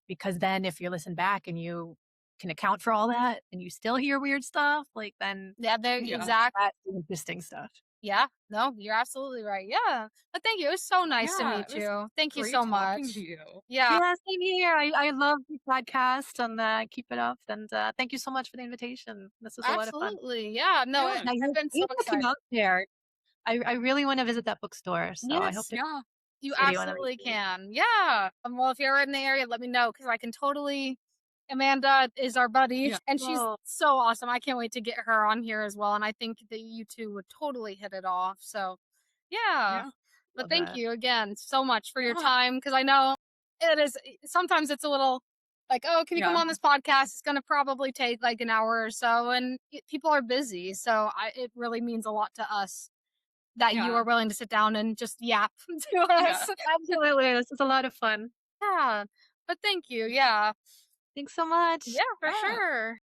Speaker 2: Because then if you listen back and you can account for all that and you still hear weird stuff, like then
Speaker 1: Yeah, there
Speaker 3: Yeah.
Speaker 1: exact
Speaker 2: that's the interesting stuff.
Speaker 1: yeah. No, you're absolutely right. Yeah. But thank you. It was so nice to
Speaker 3: Yeah.
Speaker 1: meet
Speaker 3: It was
Speaker 1: you. Thank you
Speaker 3: great
Speaker 1: so
Speaker 3: talking to
Speaker 1: much.
Speaker 3: you.
Speaker 1: Yeah.
Speaker 2: Yeah, same here. I love the podcast, and keep it up. And thank you so much for the invitation. This was a lot of fun.
Speaker 1: Absolutely. Yeah. No,
Speaker 3: Yeah.
Speaker 2: Now
Speaker 1: I've
Speaker 2: you
Speaker 1: been so
Speaker 2: need to come
Speaker 1: excited.
Speaker 2: out there. I really want to visit that bookstore, so I hope
Speaker 1: Yes.
Speaker 2: to
Speaker 3: Yeah.
Speaker 1: You
Speaker 2: see you on the
Speaker 1: absolutely
Speaker 2: replay.
Speaker 1: can. Yeah. Well, if you're in the area, let me know because I can totally. Amanda is our buddy,
Speaker 3: Yeah.
Speaker 1: and she's
Speaker 2: Oh,
Speaker 1: so awesome. I can't wait to get her on here as well. And I think that you two would totally hit it off. So, yeah.
Speaker 3: Yeah.
Speaker 1: But
Speaker 2: love
Speaker 1: thank
Speaker 2: that.
Speaker 1: you again so much for your
Speaker 3: Yeah.
Speaker 1: time because I know it is sometimes it's a little like, oh, can you come
Speaker 3: Yeah.
Speaker 1: on this podcast? It's going to probably take like an hour or so, and people are busy. So, it really means a lot to us that you
Speaker 3: Yeah.
Speaker 1: are willing to sit down and just yap to
Speaker 3: Yeah.
Speaker 1: us.
Speaker 2: Absolutely, this is a lot of fun.
Speaker 1: Yeah. But thank you. Yeah.
Speaker 2: Thanks so much.
Speaker 1: Yeah, for
Speaker 2: Bye.
Speaker 1: sure.